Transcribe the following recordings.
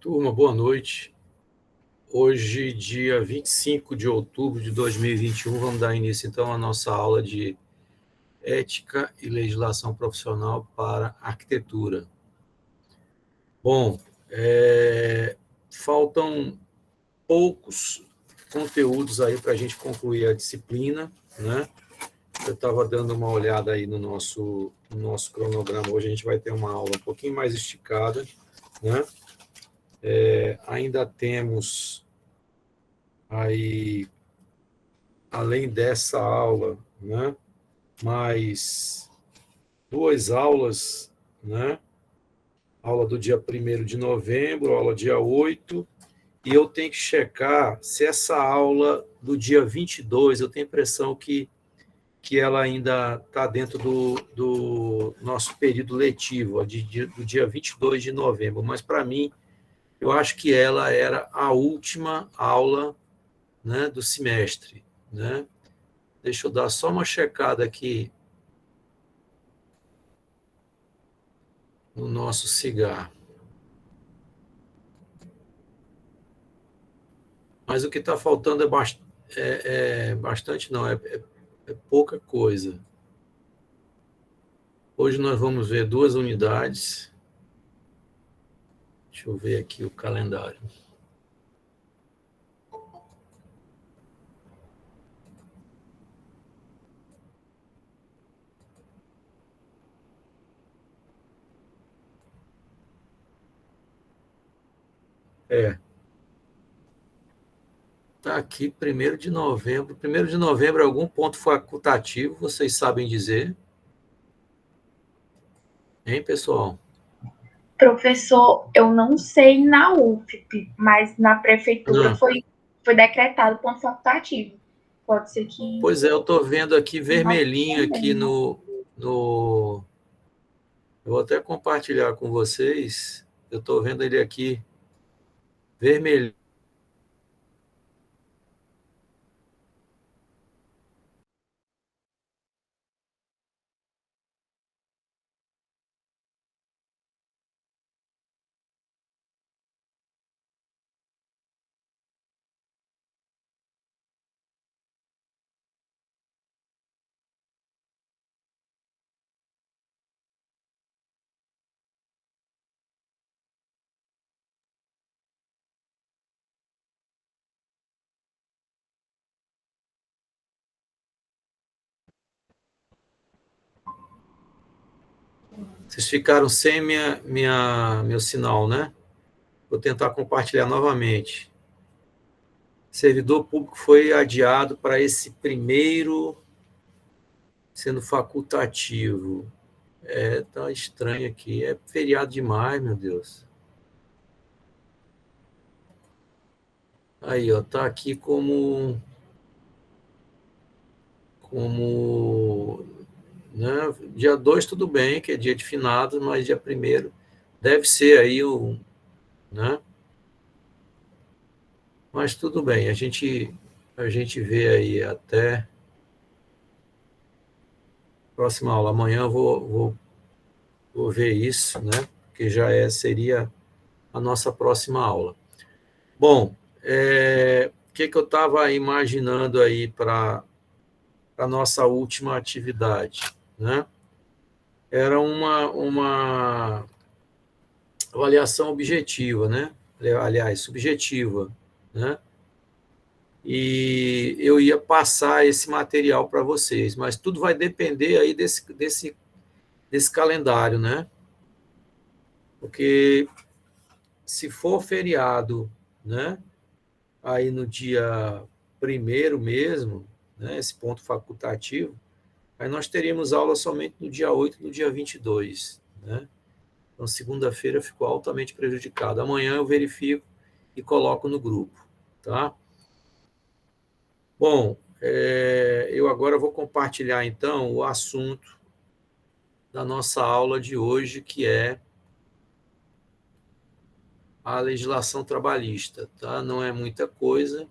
Turma, boa noite. Hoje, dia 25 de outubro de 2021, vamos dar início, então, à nossa aula de Ética e Legislação Profissional para Arquitetura. Bom, faltam poucos conteúdos aí para a gente concluir a disciplina, né? Eu estava dando uma olhada aí no nosso cronograma. Hoje a gente vai ter uma aula um pouquinho mais esticada, né? Ainda temos aí, além dessa aula, né, mais duas aulas, né? Aula do dia 1º de novembro, aula dia 8, e eu tenho que checar se essa aula do dia 22, eu tenho a impressão que ela ainda está dentro do nosso período letivo, do dia 22 de novembro, mas para mim, eu acho que ela era a última aula, né, do semestre, né? Deixa eu dar só uma checada aqui no nosso cigarro. Mas o que está faltando é bastante, não, é pouca coisa. Hoje nós vamos ver 2 unidades. Deixa eu ver aqui o calendário. Está aqui 1º de novembro. 1º de novembro, algum ponto facultativo, vocês sabem dizer? Hein, pessoal? Professor, eu não sei na UFP, mas na prefeitura foi decretado ponto facultativo. Pode ser que... Pois é, eu estou vendo aqui vermelhinho aqui no... Eu vou até compartilhar com vocês. Eu estou vendo ele aqui vermelho. Vocês ficaram sem meu sinal, né? Vou tentar compartilhar novamente. Servidor público foi adiado para esse 1º, sendo facultativo. Tá estranho aqui. É feriado demais, meu Deus. Aí, ó, tá aqui como, né? Dia 2 tudo bem, que é dia de finados, mas dia 1º deve ser aí o, né? Mas tudo bem, a gente vê aí até próxima aula. Amanhã eu vou ver isso, né? Porque já seria a nossa próxima aula. Bom, o que eu estava imaginando aí para a nossa última atividade, né? Era uma avaliação objetiva, né? Aliás, subjetiva, né? E eu ia passar esse material para vocês, mas tudo vai depender aí desse calendário, né? Porque se for feriado, né? Aí no dia 1º mesmo, né? Esse ponto facultativo, aí nós teríamos aula somente no dia 8 e no dia 22, né? Então, segunda-feira ficou altamente prejudicado. Amanhã eu verifico e coloco no grupo, tá? Bom, eu agora vou compartilhar, então, o assunto da nossa aula de hoje, que é a legislação trabalhista, tá? Não é muita coisa.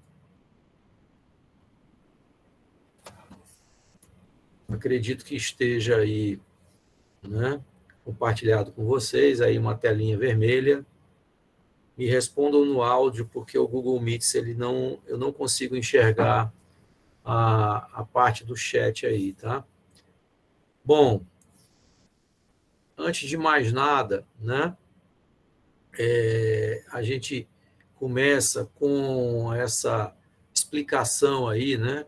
Acredito que esteja aí, né, compartilhado com vocês, aí uma telinha vermelha. Me respondam no áudio, porque o Google Meets, eu não consigo enxergar a parte do chat aí, tá? Bom, antes de mais nada, né, a gente começa com essa explicação aí, né,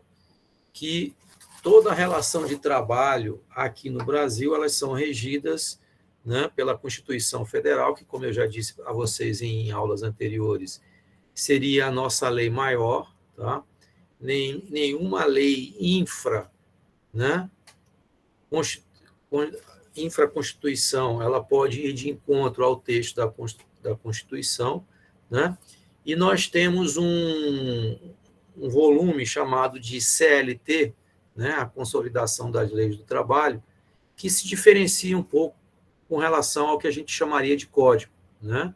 que toda a relação de trabalho aqui no Brasil, elas são regidas, né, pela Constituição Federal, que, como eu já disse a vocês em aulas anteriores, seria a nossa lei maior, tá? Nenhuma lei né, infraconstituição, ela pode ir de encontro ao texto da Constituição, né? E nós temos um volume chamado de CLT, né, a Consolidação das Leis do Trabalho, que se diferencia um pouco com relação ao que a gente chamaria de código, né?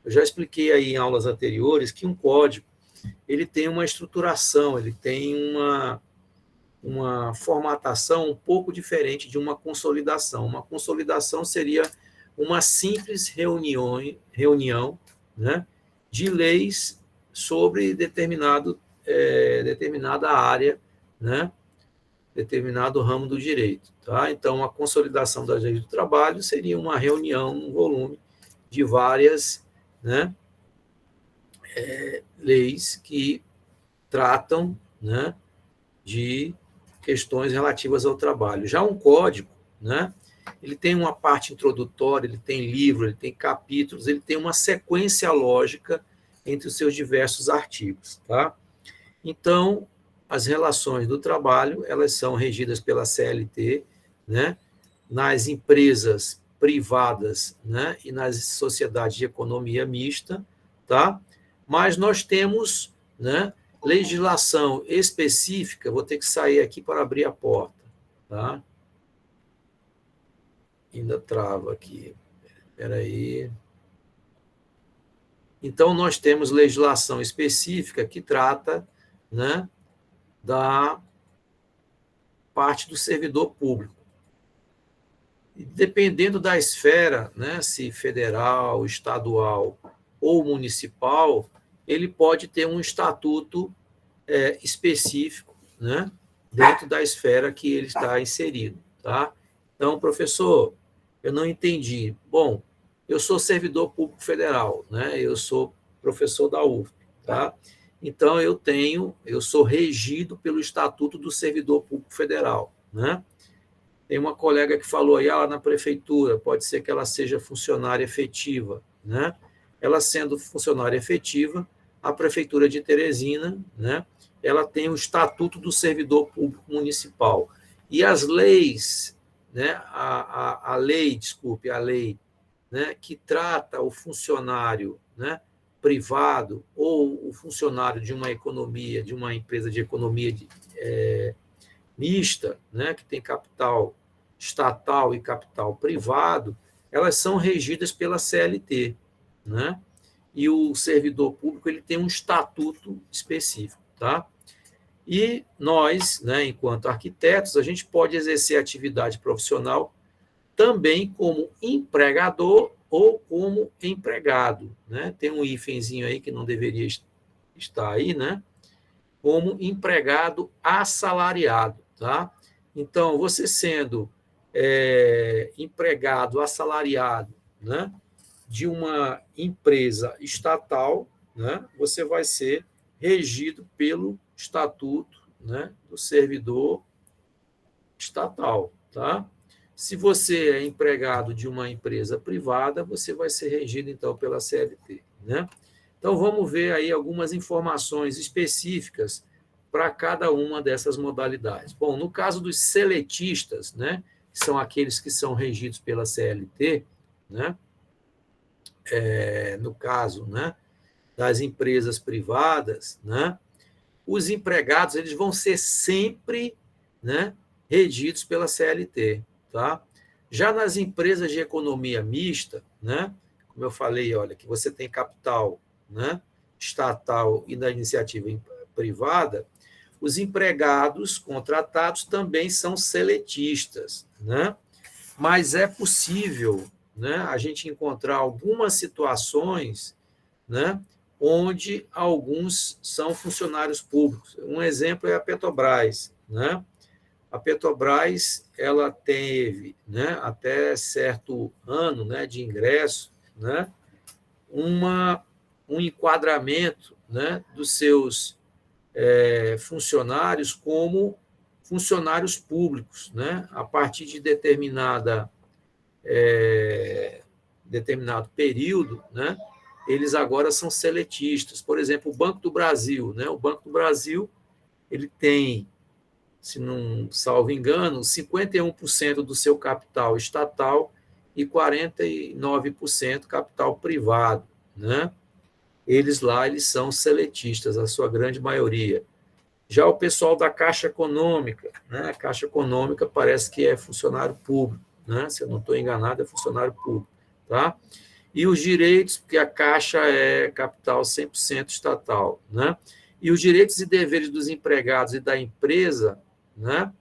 Eu já expliquei aí em aulas anteriores que um código ele tem uma estruturação, ele tem uma formatação um pouco diferente de uma consolidação. Uma consolidação seria uma simples reunião, né, de leis sobre determinada área, né, determinado ramo do direito. Tá? Então, a consolidação das leis do trabalho seria uma reunião, um volume de várias, né, leis que tratam, né, de questões relativas ao trabalho. Já um código, né, ele tem uma parte introdutória, ele tem livro, ele tem capítulos, ele tem uma sequência lógica entre os seus diversos artigos. Tá? Então, as relações do trabalho, elas são regidas pela CLT, né, nas empresas privadas, né, e nas sociedades de economia mista, tá? Mas nós temos, né, legislação específica, vou ter que sair aqui para abrir a porta, tá? Ainda trava aqui. Espera aí. Então, nós temos legislação específica que trata, né, da parte do servidor público. E dependendo da esfera, né, se federal, estadual ou municipal, ele pode ter um estatuto específico, né, dentro da esfera que ele está inserido. Tá? Então, professor, eu não entendi. Bom, eu sou servidor público federal, né, eu sou professor da UFP. Tá? Então, eu sou regido pelo Estatuto do Servidor Público Federal. Né? Tem uma colega que falou aí, na prefeitura, pode ser que ela seja funcionária efetiva. Né? Ela sendo funcionária efetiva, a prefeitura de Teresina, né, ela tem o Estatuto do Servidor Público Municipal. E as leis, né, a lei, né, que trata o funcionário, né, privado ou o funcionário de uma economia, de uma empresa de economia mista, né, que tem capital estatal e capital privado, elas são regidas pela CLT, né? E o servidor público ele tem um estatuto específico, tá? E nós, né, enquanto arquitetos, a gente pode exercer atividade profissional também como empregador ou como empregado, né? Tem um hífenzinho aí que não deveria estar aí, né? Como empregado assalariado, tá? Então, você sendo empregado assalariado, né, de uma empresa estatal, né, você vai ser regido pelo estatuto, né, do servidor estatal, tá? Se você é empregado de uma empresa privada, você vai ser regido então pela CLT, né? Então vamos ver aí algumas informações específicas para cada uma dessas modalidades. Bom, no caso dos seletistas, né, que são aqueles que são regidos pela CLT, né? No caso, né, das empresas privadas, né, os empregados eles vão ser sempre, né, regidos pela CLT, tá? Já nas empresas de economia mista, né, como eu falei, olha, que você tem capital, né, estatal e da iniciativa privada, os empregados contratados também são seletistas, né? Mas é possível, né, a gente encontrar algumas situações né, onde alguns são funcionários públicos. Um exemplo é a Petrobras, né? A Petrobras ela teve, né, até certo ano, né, de ingresso, né, um enquadramento, né, dos seus funcionários como funcionários públicos, né, a partir de determinado período, né, eles agora são seletistas. Por exemplo, o Banco do Brasil, né, o Banco do Brasil ele tem, se não salvo engano, 51% do seu capital estatal e 49% capital privado, né? Eles são seletistas, a sua grande maioria. Já o pessoal da Caixa Econômica, né? A Caixa Econômica parece que é funcionário público, né? Se eu não estou enganado, é funcionário público, tá? E os direitos, porque a Caixa é capital 100% estatal, né? E os direitos e deveres dos empregados e da empresa, né?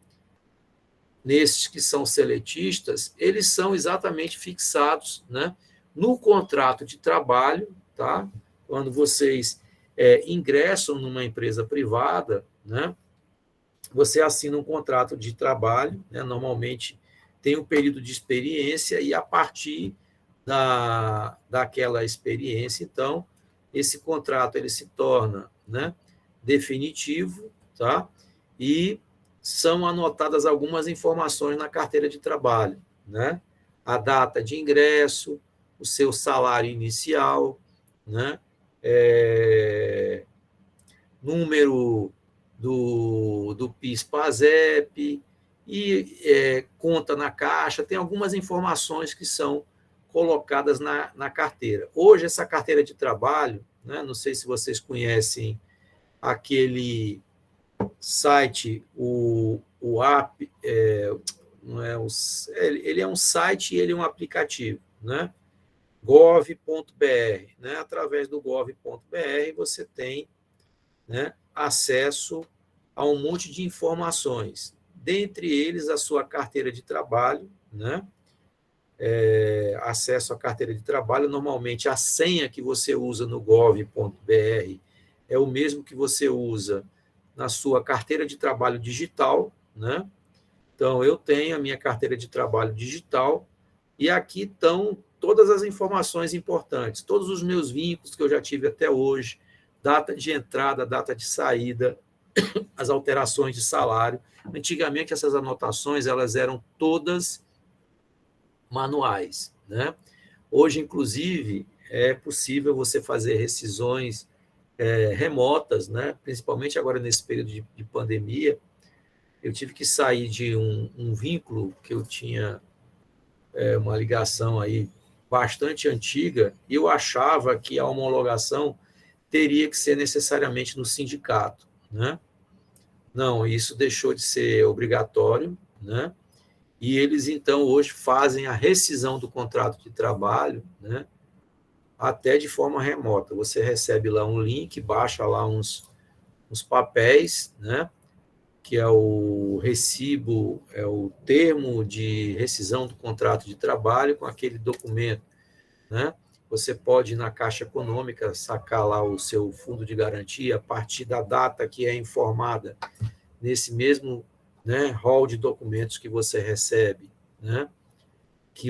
Nesses que são seletistas, eles são exatamente fixados, né, no contrato de trabalho, tá? Quando vocês ingressam numa empresa privada, né, você assina um contrato de trabalho, né, normalmente tem um período de experiência e a partir daquela experiência, então, esse contrato ele se torna, né, definitivo, tá? E são anotadas algumas informações na carteira de trabalho, né? A data de ingresso, o seu salário inicial, né? Número do PIS/PASEP e conta na Caixa, tem algumas informações que são colocadas na carteira. Hoje, essa carteira de trabalho, né? Não sei se vocês conhecem aquele site, o app, não é ele é um site e ele é um aplicativo, né? gov.br, né? Através do gov.br você tem, né, acesso a um monte de informações, dentre eles a sua carteira de trabalho, né? Acesso à carteira de trabalho, normalmente a senha que você usa no gov.br é o mesmo que você usa na sua carteira de trabalho digital, né? Então, eu tenho a minha carteira de trabalho digital e aqui estão todas as informações importantes, todos os meus vínculos que eu já tive até hoje, data de entrada, data de saída, as alterações de salário. Antigamente, essas anotações elas eram todas manuais, né? Hoje, inclusive, é possível você fazer rescisões remotas, né? Principalmente agora nesse período de pandemia. Eu tive que sair de um vínculo que eu tinha uma ligação aí bastante antiga e eu achava que a homologação teria que ser necessariamente no sindicato, né? Não, isso deixou de ser obrigatório, né? E eles, então, hoje fazem a rescisão do contrato de trabalho, né? Até de forma remota. Você recebe lá um link, baixa lá uns papéis, né? Que é o recibo, é o termo de rescisão do contrato de trabalho com aquele documento, né? Você pode ir na Caixa Econômica, sacar lá o seu fundo de garantia a partir da data que é informada nesse mesmo, né, rol de documentos que você recebe, né? Que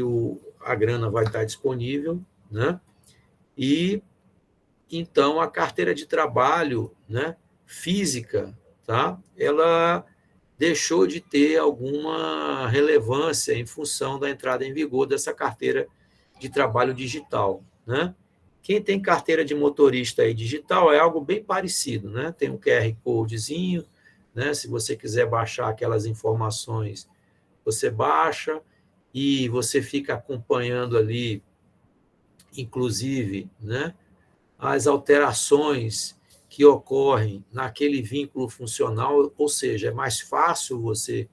a grana vai estar disponível, né? E então a carteira de trabalho, né, física, tá? Ela deixou de ter alguma relevância em função da entrada em vigor dessa carteira de trabalho digital, né? Quem tem carteira de motorista aí digital é algo bem parecido, né? Tem um QR Codezinho, né? Se você quiser baixar aquelas informações, você baixa e você fica acompanhando ali, inclusive, né, as alterações que ocorrem naquele vínculo funcional, ou seja, é mais fácil você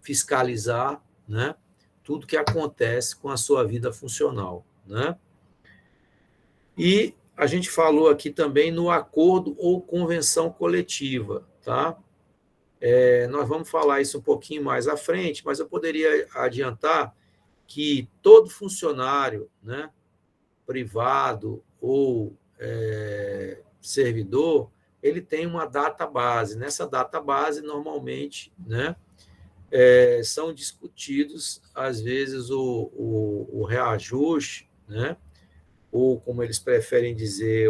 fiscalizar, né, tudo que acontece com a sua vida funcional, né? E a gente falou aqui também no acordo ou convenção coletiva, tá? Nós vamos falar isso um pouquinho mais à frente, mas eu poderia adiantar que todo funcionário, né, privado ou servidor, ele tem uma database. Nessa database, normalmente, né, são discutidos, às vezes, o reajuste, né, ou, como eles preferem dizer,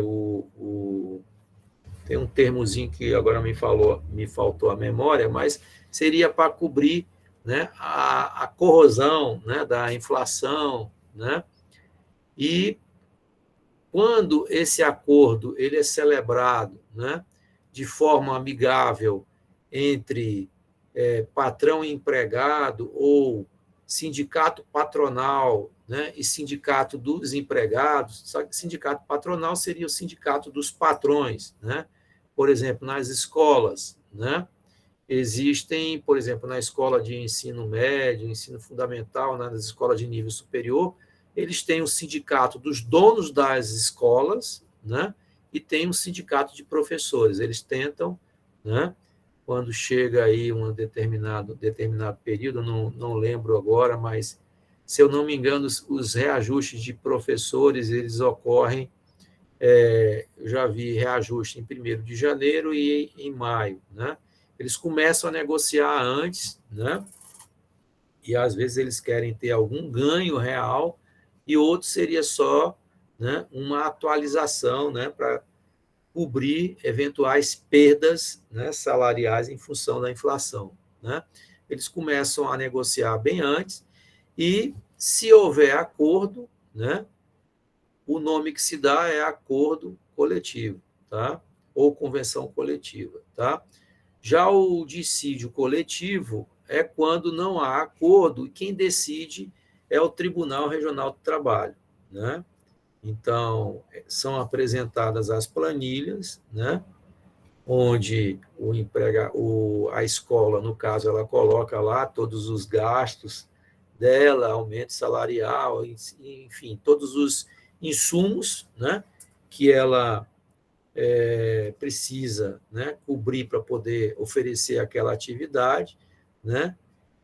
tem um termozinho que agora me faltou a memória, mas seria para cobrir, né, a corrosão, né, da inflação, né? E quando esse acordo ele é celebrado, né, de forma amigável entre patrão e empregado, ou sindicato patronal, né, e sindicato dos empregados, só que sindicato patronal seria o sindicato dos patrões, né? Por exemplo, nas escolas, né, existem, por exemplo, na escola de ensino médio, ensino fundamental, nas escolas de nível superior, eles têm o sindicato dos donos das escolas, né, e tem um sindicato de professores. Eles tentam, né, quando chega aí um determinado período, não lembro agora, mas, se eu não me engano, os reajustes de professores, eles ocorrem, eu já vi reajuste em 1º de janeiro e em maio, né? Eles começam a negociar antes, né? E às vezes eles querem ter algum ganho real, e outro seria só, né, uma atualização, né, para cobrir eventuais perdas, né, salariais em função da inflação, né? Eles começam a negociar bem antes, e, se houver acordo, né, o nome que se dá é acordo coletivo, tá? Ou convenção coletiva, tá? Já o dissídio coletivo é quando não há acordo, e quem decide é o Tribunal Regional do Trabalho, né? Então, são apresentadas as planilhas, né, onde a escola, no caso, ela coloca lá todos os gastos dela, aumento salarial, enfim, todos os insumos, né, que ela precisa, né, cobrir para poder oferecer aquela atividade, né,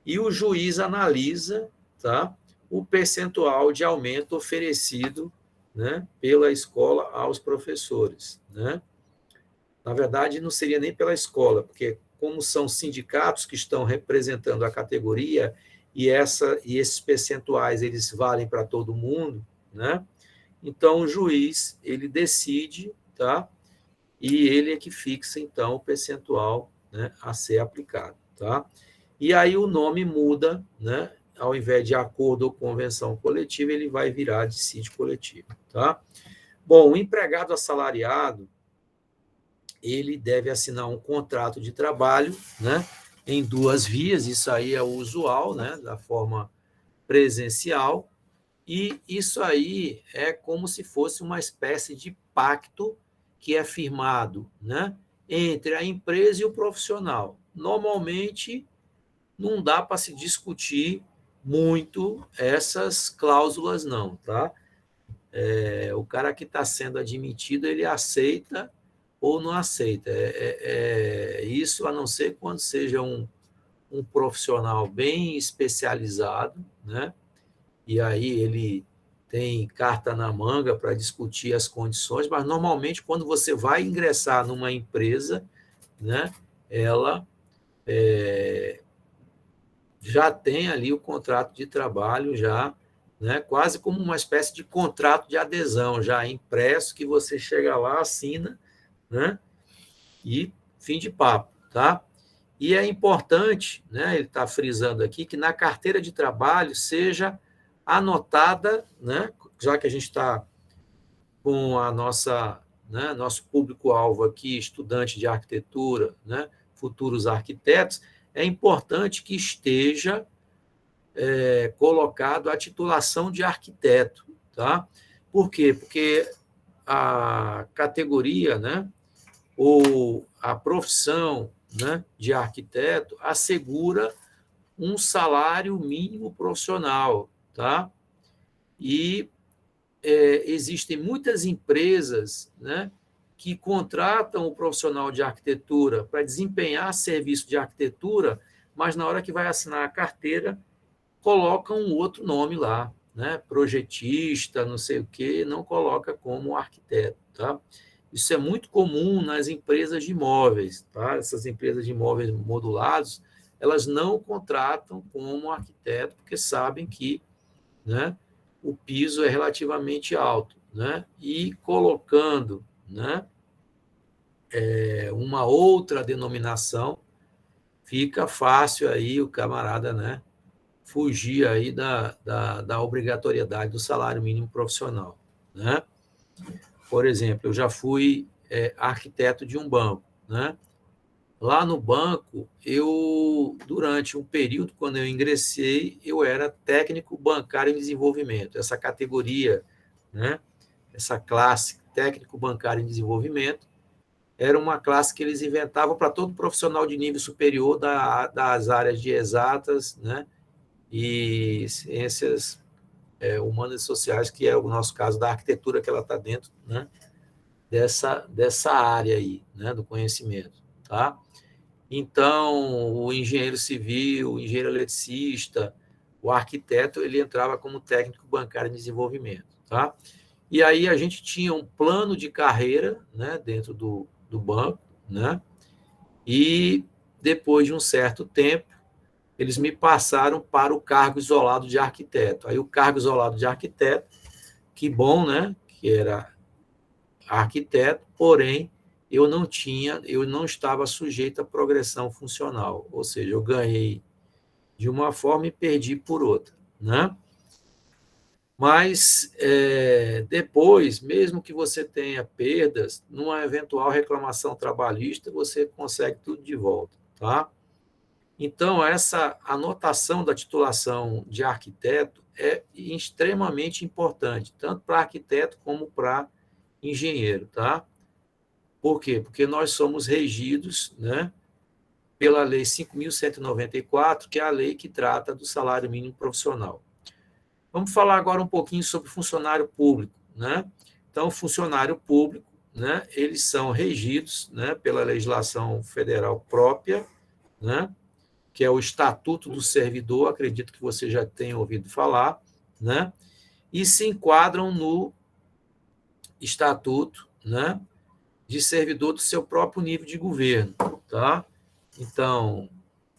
e o juiz analisa, tá, o percentual de aumento oferecido, né, pela escola aos professores, né? Na verdade, não seria nem pela escola, porque, como são sindicatos que estão representando a categoria, e esses percentuais eles valem para todo mundo, né? Então, o juiz ele decide, tá? E ele é que fixa, então, o percentual, né, a ser aplicado, tá? E aí o nome muda, né? Ao invés de acordo ou convenção coletiva, ele vai virar dissídio coletivo, tá? Bom, o empregado assalariado, ele deve assinar um contrato de trabalho, né, em 2 vias, isso aí é o usual, né, da forma presencial, e isso aí é como se fosse uma espécie de pacto que é firmado, né, entre a empresa e o profissional. Normalmente, não dá para se discutir muito essas cláusulas, não, tá? O cara que está sendo admitido, ele aceita ou não aceita. Isso, a não ser quando seja um profissional bem especializado, né? E aí ele tem carta na manga para discutir as condições, mas normalmente quando você vai ingressar numa empresa, né, ela já tem ali o contrato de trabalho, já, né, quase como uma espécie de contrato de adesão, já impresso, que você chega lá, assina, né, e fim de papo, tá? E é importante, né, ele está frisando aqui, que na carteira de trabalho seja anotada, né, já que a gente está com a nosso público-alvo aqui, estudante de arquitetura, né, futuros arquitetos, é importante que esteja colocado a titulação de arquiteto, tá? Por quê? Porque a categoria, né, ou a profissão, né, de arquiteto assegura um salário mínimo profissional, tá? E existem muitas empresas, né, que contratam o profissional de arquitetura para desempenhar serviço de arquitetura, mas na hora que vai assinar a carteira, colocam um outro nome lá, né, projetista, não sei o quê, não coloca como arquiteto, tá? Isso é muito comum nas empresas de imóveis, tá? Essas empresas de imóveis modulados, elas não contratam como arquiteto, porque sabem que, né, o piso é relativamente alto, né? E colocando, né, uma outra denominação, fica fácil aí o camarada, né, fugir aí da obrigatoriedade do salário mínimo profissional, né? Por exemplo, eu já fui arquiteto de um banco, né? Lá no banco, durante um período, quando eu ingressei, eu era técnico bancário em desenvolvimento. Essa categoria, né? Essa classe, técnico bancário em desenvolvimento, era uma classe que eles inventavam para todo profissional de nível superior das áreas de exatas, né? E ciências humanas e sociais, que é o nosso caso da arquitetura, que ela está dentro, né, dessa área aí, né, do conhecimento. Tá? Então, o engenheiro civil, o engenheiro eletricista, o arquiteto, ele entrava como técnico bancário em desenvolvimento. Tá? E aí a gente tinha um plano de carreira, né, dentro do banco, né, e depois de um certo tempo, eles me passaram para o cargo isolado de arquiteto. Aí o cargo isolado de arquiteto, que bom, né? Que era arquiteto, porém eu não estava sujeito à progressão funcional, ou seja, eu ganhei de uma forma e perdi por outra, né? Mas depois, mesmo que você tenha perdas, numa eventual reclamação trabalhista, você consegue tudo de volta, tá? Então, essa anotação da titulação de arquiteto é extremamente importante, tanto para arquiteto como para engenheiro, tá? Por quê? Porque nós somos regidos, né, pela Lei 5.194, que é a lei que trata do salário mínimo profissional. Vamos falar agora um pouquinho sobre funcionário público, né? Então, funcionário público, né, eles são regidos, né, pela legislação federal própria, né, que é o Estatuto do Servidor, acredito que você já tenha ouvido falar, né? E se enquadram no Estatuto, né, de servidor do seu próprio nível de governo, tá? Então,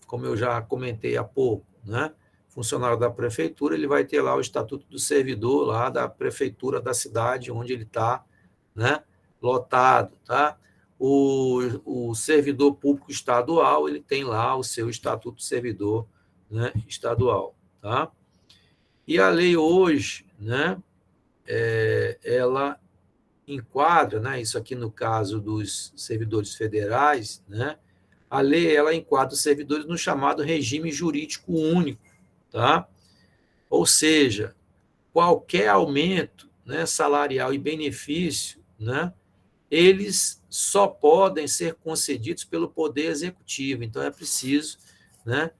como eu já comentei há pouco, né, funcionário da prefeitura, ele vai ter lá o Estatuto do Servidor lá da prefeitura da cidade onde ele está, né, lotado, tá? O servidor público estadual, ele tem lá o seu Estatuto do Servidor, né, estadual, tá? E a lei hoje, né, ela enquadra, né, isso aqui no caso dos servidores federais, né, a lei ela enquadra os servidores no chamado regime jurídico único, tá? Ou seja, qualquer aumento, né, salarial e benefício, né, eles só podem ser concedidos pelo Poder Executivo. Então, é preciso, né,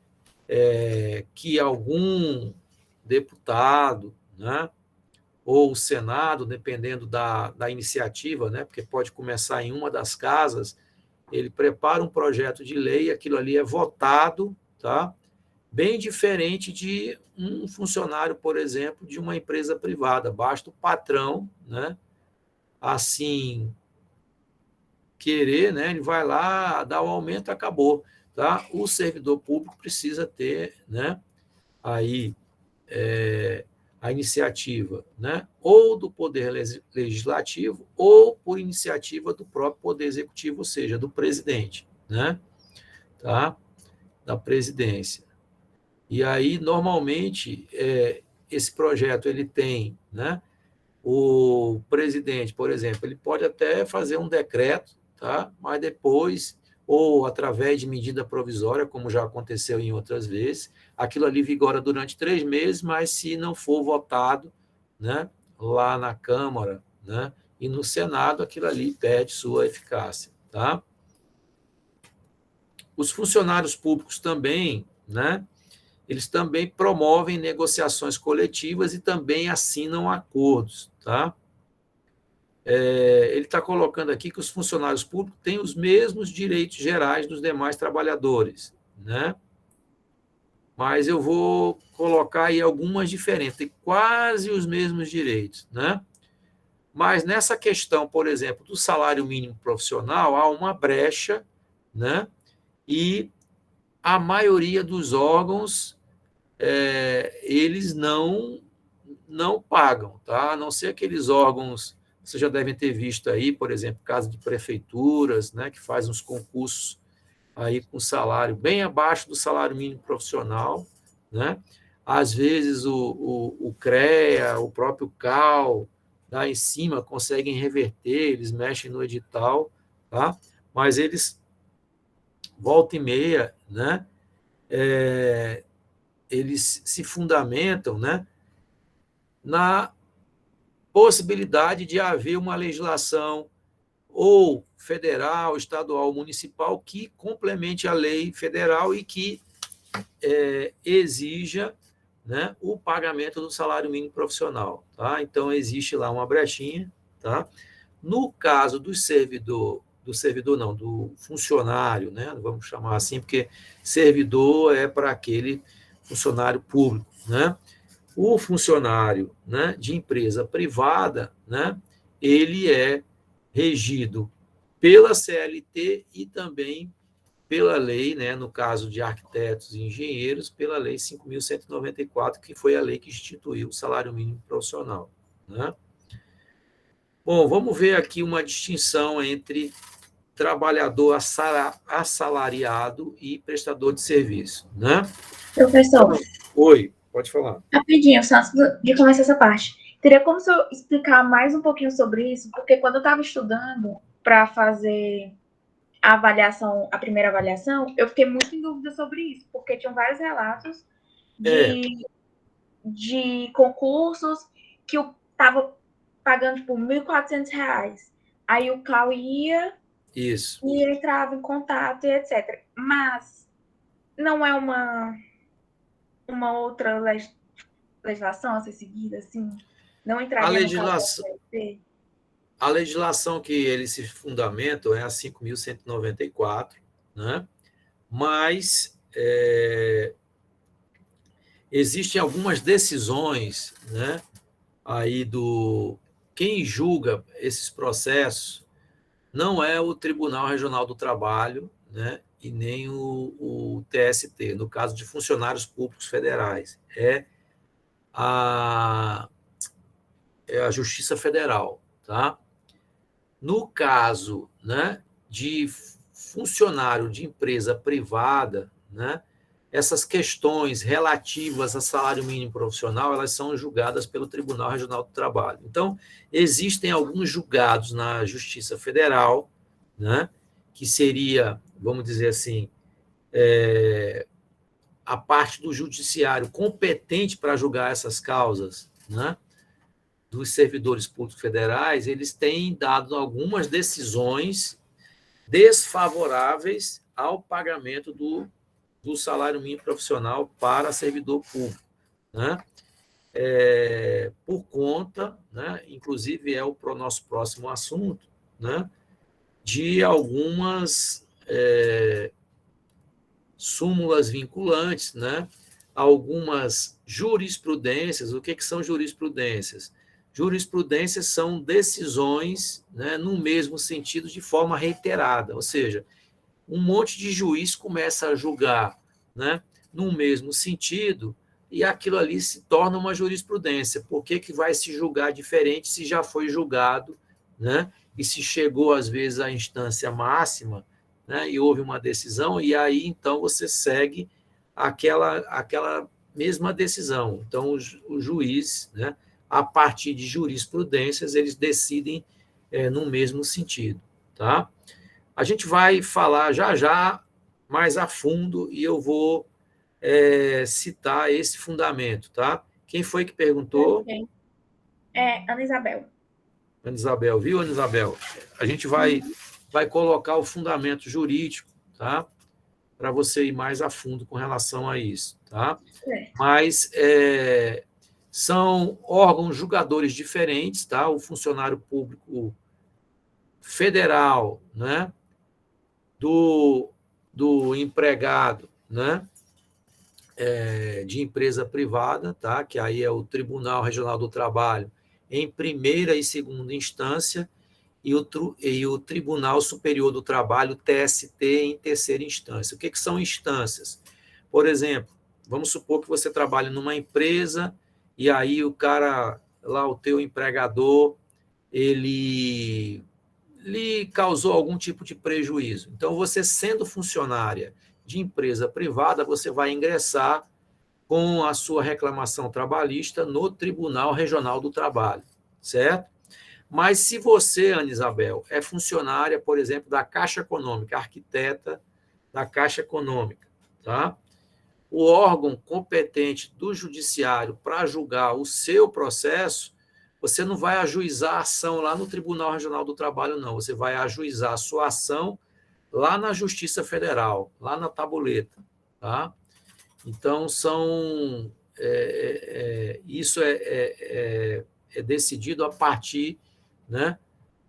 que algum deputado, né, ou o Senado, dependendo da iniciativa, né, porque pode começar em uma das casas, ele prepara um projeto de lei, aquilo ali é votado, tá? Bem diferente de um funcionário, por exemplo, de uma empresa privada. Basta o patrão, né, assim, querer, né, ele vai lá, dá o aumento, acabou. Tá? O servidor público precisa ter, né, aí a iniciativa, né, ou do Poder Legislativo ou por iniciativa do próprio Poder Executivo, ou seja, do presidente, né, tá? Da presidência. E aí, normalmente, esse projeto ele tem, né, o presidente, por exemplo, ele pode até fazer um decreto, tá? Mas depois, ou através de medida provisória, como já aconteceu em outras vezes, aquilo ali vigora durante 3 meses, mas se não for votado, né, lá na Câmara, né, e no Senado, aquilo ali perde sua eficácia, tá? Os funcionários públicos também, né, eles também promovem negociações coletivas e também assinam acordos, tá? Ele está colocando aqui que os funcionários públicos têm os mesmos direitos gerais dos demais trabalhadores, né? mas eu vou colocar aí algumas diferentes, tem quase os mesmos direitos, né? Mas nessa questão, por exemplo, do salário mínimo profissional, há uma brecha, né? E a maioria dos órgãos, eles não pagam, tá? A não ser aqueles órgãos, vocês já devem ter visto aí, por exemplo, caso de prefeituras, né, que faz uns concursos aí com salário bem abaixo do salário mínimo profissional, né? Às vezes o CREA, o próprio CAL, lá em cima conseguem reverter, eles mexem no edital, tá? Mas eles, volta e meia, né? Eles se fundamentam, né, na possibilidade de haver uma legislação ou federal, estadual, municipal que complemente a lei federal e que exija, né, o pagamento do salário mínimo profissional. Tá? Então, existe lá uma brechinha. Tá? No caso do servidor não, do funcionário, né, vamos chamar assim, porque servidor é para aquele funcionário público, né? O funcionário, né, de empresa privada, né, ele é regido pela CLT e também pela lei, né, no caso de arquitetos e engenheiros, pela lei 5.194, que foi a lei que instituiu o salário mínimo profissional. Né? Bom, vamos ver aqui uma distinção entre trabalhador assalariado e prestador de serviço. Né? Professor, Oi, pode falar. rapidinho, só antes de começar essa parte. Teria como se eu explicar mais um pouquinho sobre isso? Porque quando eu estava estudando para fazer a avaliação, a primeira avaliação, eu fiquei muito em dúvida sobre isso, porque tinham vários relatos de concursos que eu estava pagando, tipo, R$ 1.400. Aí o CAU ia Isso. e entrava em contato e etc. Mas não é uma outra legislação a ser seguida, assim? Não A entraria no caso da legislação, CLT? a legislação que eles se fundamentam é a 5.194, né? Mas existem algumas decisões, né, aí do quem julga esses processos não é o Tribunal Regional do Trabalho, né, e nem o TST, no caso de funcionários públicos federais, a, a Justiça Federal, tá? No caso, né, de funcionário de empresa privada, né, essas questões relativas a salário mínimo profissional, elas são julgadas pelo Tribunal Regional do Trabalho. Então, existem alguns julgados na Justiça Federal, né, que seria, vamos dizer assim, a parte do judiciário competente para julgar essas causas, né, dos servidores públicos federais, eles têm dado algumas decisões desfavoráveis ao pagamento do salário mínimo profissional para servidor público, né? Por conta, né, inclusive é o nosso próximo assunto, né, de algumas súmulas vinculantes, né, algumas jurisprudências. O que são jurisprudências? Jurisprudências são decisões, né, no mesmo sentido de forma reiterada, ou seja, um monte de juiz começa a julgar, né, no mesmo sentido, e aquilo ali se torna uma jurisprudência. Por que vai se julgar diferente se já foi julgado, né, e se chegou, às vezes, à instância máxima, né, e houve uma decisão, e aí, então, você segue aquela mesma decisão. Então, o juiz, né, a partir de jurisprudências, eles decidem no mesmo sentido. Tá? A gente vai falar já já mais a fundo e eu vou citar esse fundamento, tá? Quem foi que perguntou? Okay. Ana Isabel. Ana Isabel, viu, Ana Isabel? A gente vai colocar o fundamento jurídico, tá? Para você ir mais a fundo com relação a isso, tá? Mas são órgãos julgadores diferentes, tá? O funcionário público federal, né? Do empregado, né, de empresa privada, tá? Que aí é o Tribunal Regional do Trabalho em primeira e segunda instância, e o Tribunal Superior do Trabalho, TST, em terceira instância. O que são instâncias? Por exemplo, vamos supor que você trabalha numa empresa e aí o cara, lá o teu empregador, ele lhe causou algum tipo de prejuízo. Então, você sendo funcionária de empresa privada, você vai ingressar com a sua reclamação trabalhista no Tribunal Regional do Trabalho, certo? Mas se você, Ana Isabel, é funcionária, por exemplo, da Caixa Econômica, arquiteta da Caixa Econômica, tá? O órgão competente do judiciário para julgar o seu processo, você não vai ajuizar a ação lá no Tribunal Regional do Trabalho, não. Você vai ajuizar a sua ação lá na Justiça Federal, lá na tabuleta, tá? Então, isso é decidido a partir, né,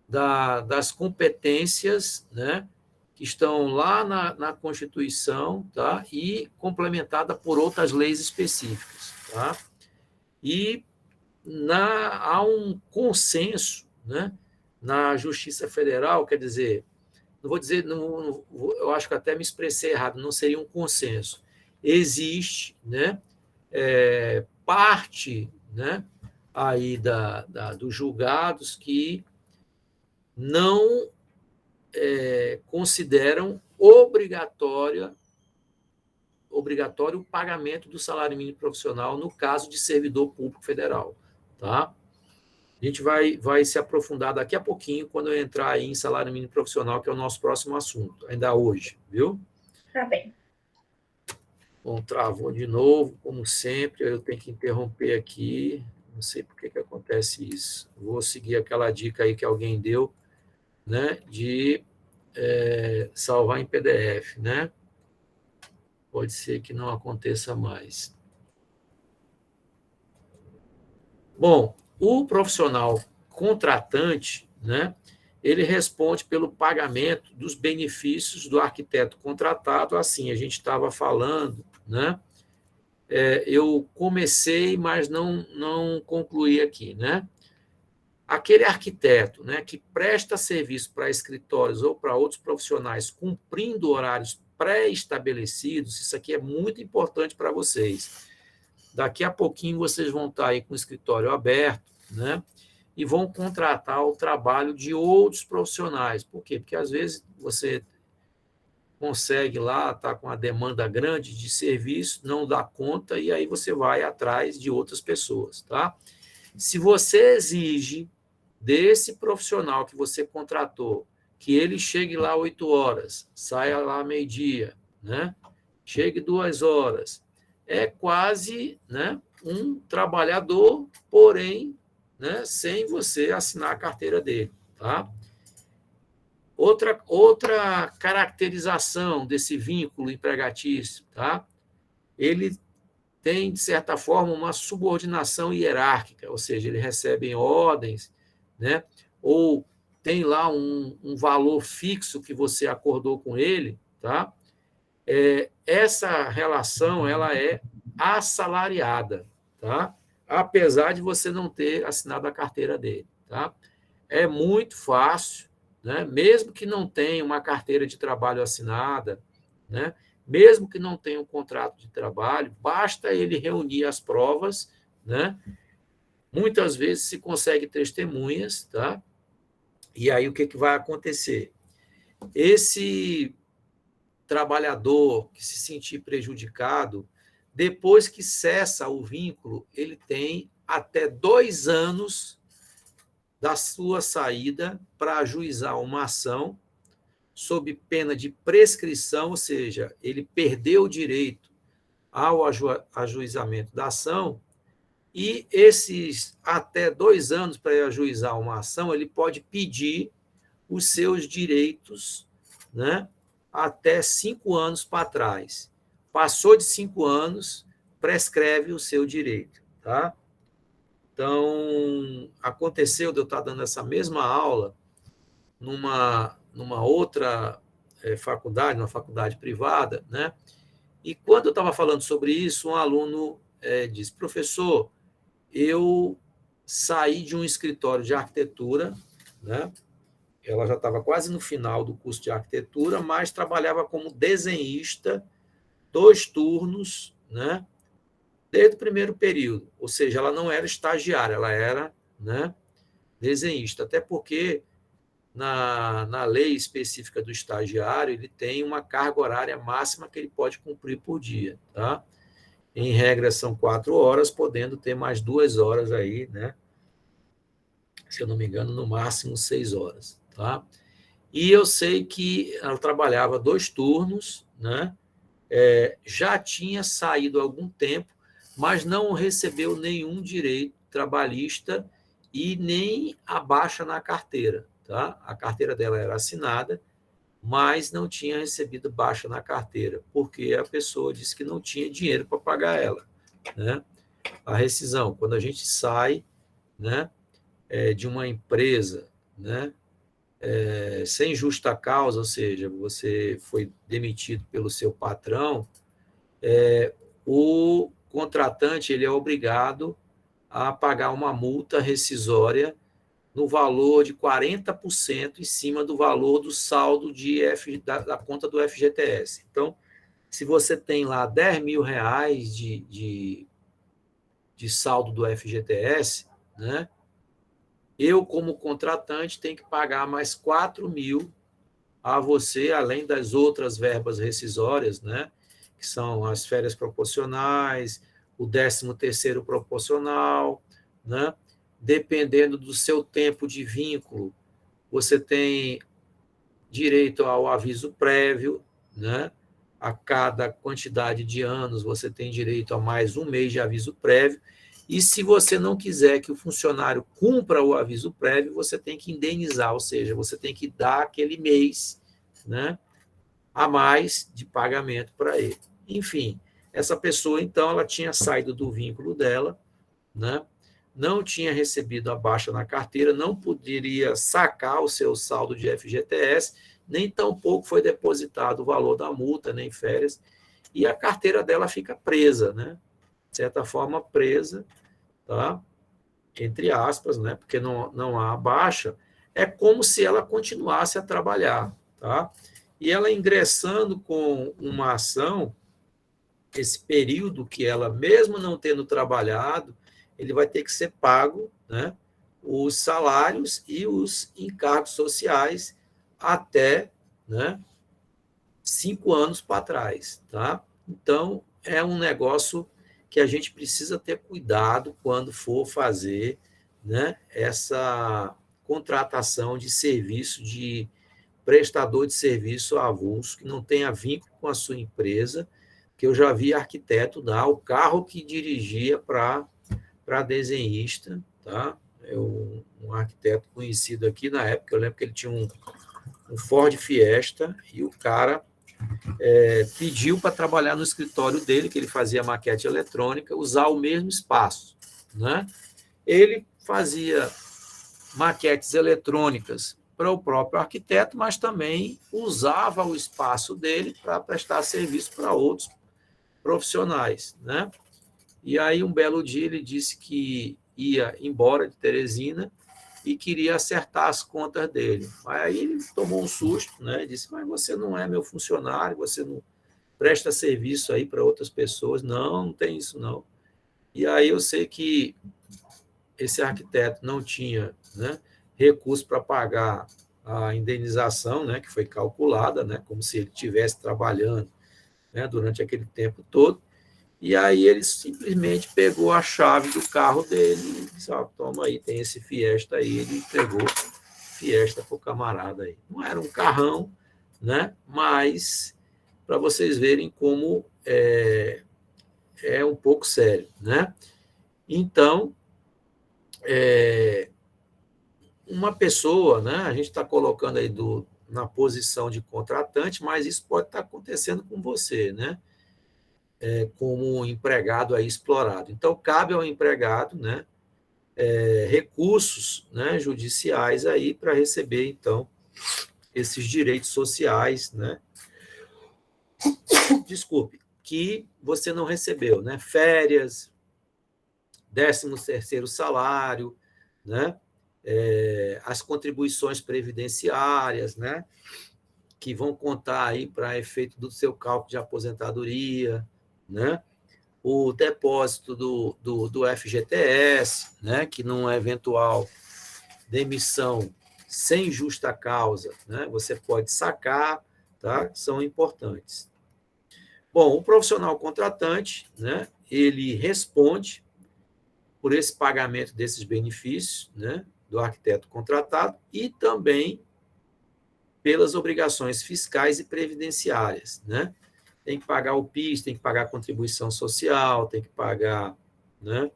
das competências, né, que estão lá na Constituição, tá, e complementada por outras leis específicas. Tá? E há um consenso, né, na Justiça Federal, quer dizer, não vou dizer, eu acho que até me expressei errado, não seria um consenso. Existe, né, parte, né, aí dos julgados que não consideram obrigatório o pagamento do salário mínimo profissional no caso de servidor público federal. Tá? A gente vai se aprofundar daqui a pouquinho quando eu entrar aí em salário mínimo profissional, que é o nosso próximo assunto, ainda hoje, viu? Tá bem. Bom, travou de novo, como sempre, eu tenho que interromper aqui, não sei por que acontece isso. Vou seguir aquela dica aí que alguém deu, né, de salvar em PDF, né? Pode ser que não aconteça mais. Bom, o profissional contratante, né, ele responde pelo pagamento dos benefícios do arquiteto contratado. Assim, a gente estava falando, né? Eu comecei, mas não concluí aqui, né? Aquele arquiteto, né, que presta serviço para escritórios ou para outros profissionais cumprindo horários pré-estabelecidos, isso aqui é muito importante para vocês. Daqui a pouquinho vocês vão estar aí com o escritório aberto, né, e vão contratar o trabalho de outros profissionais. Por quê? Porque às vezes você consegue lá, está com uma demanda grande de serviço, não dá conta, e aí você vai atrás de outras pessoas, tá? Se você exige desse profissional que você contratou, que ele chegue lá 8 horas, saia lá meio-dia, né? Chegue 2 horas, é quase, né, um trabalhador, porém, né, sem você assinar a carteira dele. Tá? Outra caracterização desse vínculo empregatício, tá? Ele tem, de certa forma, uma subordinação hierárquica, ou seja, ele recebe ordens, né? Ou tem lá um valor fixo que você acordou com ele, tá? Essa relação ela é assalariada, tá? Apesar de você não ter assinado a carteira dele. Tá? É muito fácil, né? Mesmo que não tenha uma carteira de trabalho assinada, né? Mesmo que não tenha um contrato de trabalho, basta ele reunir as provas, né? Muitas vezes se consegue testemunhas, tá? E aí o que vai acontecer? Esse trabalhador que se sentir prejudicado, depois que cessa o vínculo, ele tem até 2 anos da sua saída para ajuizar uma ação sob pena de prescrição, ou seja, ele perdeu o direito ao ajuizamento da ação, e esses até 2 anos para ajuizar uma ação, ele pode pedir os seus direitos, né, até 5 anos para trás. Passou de 5 anos, prescreve o seu direito. Tá? Então, aconteceu de eu estar dando essa mesma aula numa outra faculdade, numa faculdade privada, né? E quando eu estava falando sobre isso, um aluno disse, professor, eu saí de um escritório de arquitetura, né? Ela já estava quase no final do curso de arquitetura, mas trabalhava como desenhista, 2 turnos, né? Desde o primeiro período. Ou seja, ela não era estagiária, ela era, né, desenhista. Até porque na lei específica do estagiário, ele tem uma carga horária máxima que ele pode cumprir por dia, tá? Em regra, são 4 horas, podendo ter mais 2 horas aí, né? Se eu não me engano, no máximo 6 horas, tá? E eu sei que ela trabalhava 2 turnos, né? Já tinha saído há algum tempo, mas não recebeu nenhum direito trabalhista e nem a baixa na carteira, tá? A carteira dela era assinada, mas não tinha recebido baixa na carteira, porque a pessoa disse que não tinha dinheiro para pagar ela, né? A rescisão, quando a gente sai, né, de uma empresa, né, sem justa causa, ou seja, você foi demitido pelo seu patrão, o contratante ele é obrigado a pagar uma multa rescisória no valor de 40% em cima do valor do saldo da conta do FGTS. Então, se você tem lá R$ 10.000 de saldo do FGTS, né, eu, como contratante, tenho que pagar mais 4.000 a você, além das outras verbas rescisórias, né, que são as férias proporcionais, o 13º proporcional, né? Dependendo do seu tempo de vínculo, você tem direito ao aviso prévio, né? A cada quantidade de anos, você tem direito a mais 1 mês de aviso prévio, e se você não quiser que o funcionário cumpra o aviso prévio, você tem que indenizar, ou seja, você tem que dar aquele mês, né, a mais de pagamento para ele. Enfim, essa pessoa, então, ela tinha saído do vínculo dela, né? Não tinha recebido a baixa na carteira, não poderia sacar o seu saldo de FGTS, nem tampouco foi depositado o valor da multa, nem férias, e a carteira dela fica presa, né? De certa forma, presa, tá? Entre aspas, né? Porque não há baixa, é como se ela continuasse a trabalhar, tá? E ela ingressando com uma ação, esse período que ela, mesmo não tendo trabalhado, ele vai ter que ser pago, né, os salários e os encargos sociais até, né, 5 anos para trás, tá? Então, é um negócio que a gente precisa ter cuidado quando for fazer, né, essa contratação de serviço de prestador de serviço avulso, que não tenha vínculo com a sua empresa, que eu já vi arquiteto dar o carro que dirigia para desenhista, tá? Um arquiteto conhecido aqui na época, eu lembro que ele tinha um Ford Fiesta e o cara pediu para trabalhar no escritório dele, que ele fazia maquete eletrônica, usar o mesmo espaço, né? Ele fazia maquetes eletrônicas para o próprio arquiteto, mas também usava o espaço dele para prestar serviço para outros profissionais, né? E aí, um belo dia, ele disse que ia embora de Teresina e queria acertar as contas dele. Aí ele tomou um susto, né? Disse, mas você não é meu funcionário, você não presta serviço aí para outras pessoas. Não, não tem isso, não. E aí eu sei que esse arquiteto não tinha, né, recurso para pagar a indenização, né, que foi calculada, né, como se ele estivesse trabalhando, né, durante aquele tempo todo. E aí ele simplesmente pegou a chave do carro dele e disse, toma aí, tem esse Fiesta aí. Ele entregou Fiesta para o camarada aí. Não era um carrão, né, mas para vocês verem como é um pouco sério, né? Então, uma pessoa, né, a gente está colocando aí na posição de contratante, mas isso pode estar acontecendo com você, né? Como um empregado aí explorado. Então, cabe ao empregado, né, recursos, né, judiciais aí para receber, então, esses direitos sociais, né? Desculpe. que você não recebeu, né? Férias, 13º salário, né? As contribuições previdenciárias, né? Que vão contar aí para efeito do seu cálculo de aposentadoria, né? O depósito do FGTS, né? Que numa eventual demissão sem justa causa, né? Você pode sacar, tá? São importantes. Bom, o profissional contratante, né? Ele responde por esse pagamento desses benefícios, né? Do arquiteto contratado e também pelas obrigações fiscais e previdenciárias, né? Tem que pagar o PIS, tem que pagar a contribuição social, tem que pagar, né?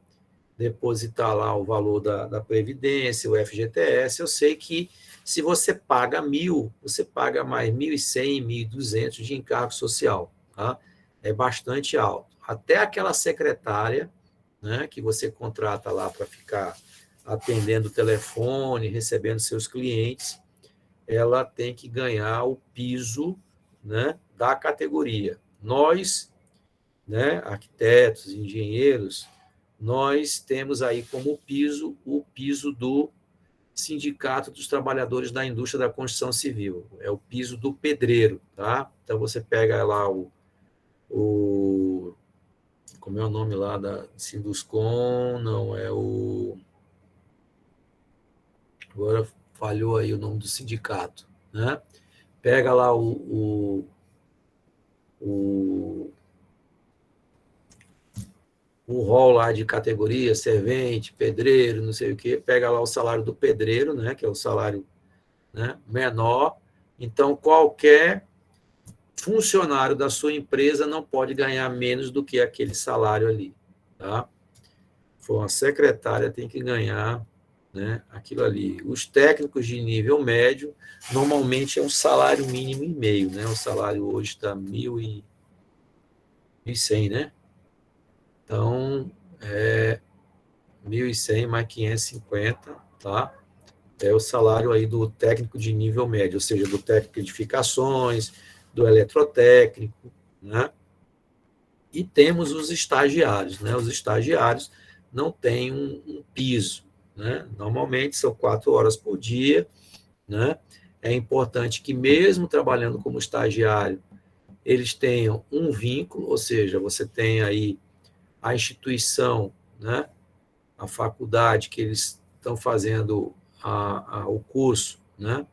Depositar lá o valor da Previdência, o FGTS. Eu sei que se você paga 1.000, você paga mais 1.100, 1.200 de encargo social, tá? É bastante alto. Até aquela secretária, né, que você contrata lá para ficar atendendo o telefone, recebendo seus clientes, ela tem que ganhar o piso, né, da categoria. Nós, né, arquitetos, engenheiros, nós temos aí como piso o piso do Sindicato dos Trabalhadores da Indústria da Construção Civil. É o piso do pedreiro, tá? Então, você pega lá como é o nome lá da Sinduscon, não é o... Agora falhou aí o nome do sindicato, né? Pega lá o rol lá de categoria, servente, pedreiro, não sei o quê, pega lá o salário do pedreiro, né, que é o salário, né, menor. Então, qualquer funcionário da sua empresa não pode ganhar menos do que aquele salário ali, tá? For uma secretária, tem que ganhar, né, aquilo ali. Os técnicos de nível médio, normalmente é um salário mínimo e meio, né? O salário hoje está 1.100, né? Então, 1.100 mais 550, tá? É o salário aí do técnico de nível médio, ou seja, do técnico de edificações, do eletrotécnico, né? E temos os estagiários, né? Os estagiários não têm um piso, né? Normalmente são 4 horas por dia, né? É importante que, mesmo trabalhando como estagiário, eles tenham um vínculo, ou seja, você tem aí a instituição, né? A faculdade que eles estão fazendo o curso, né?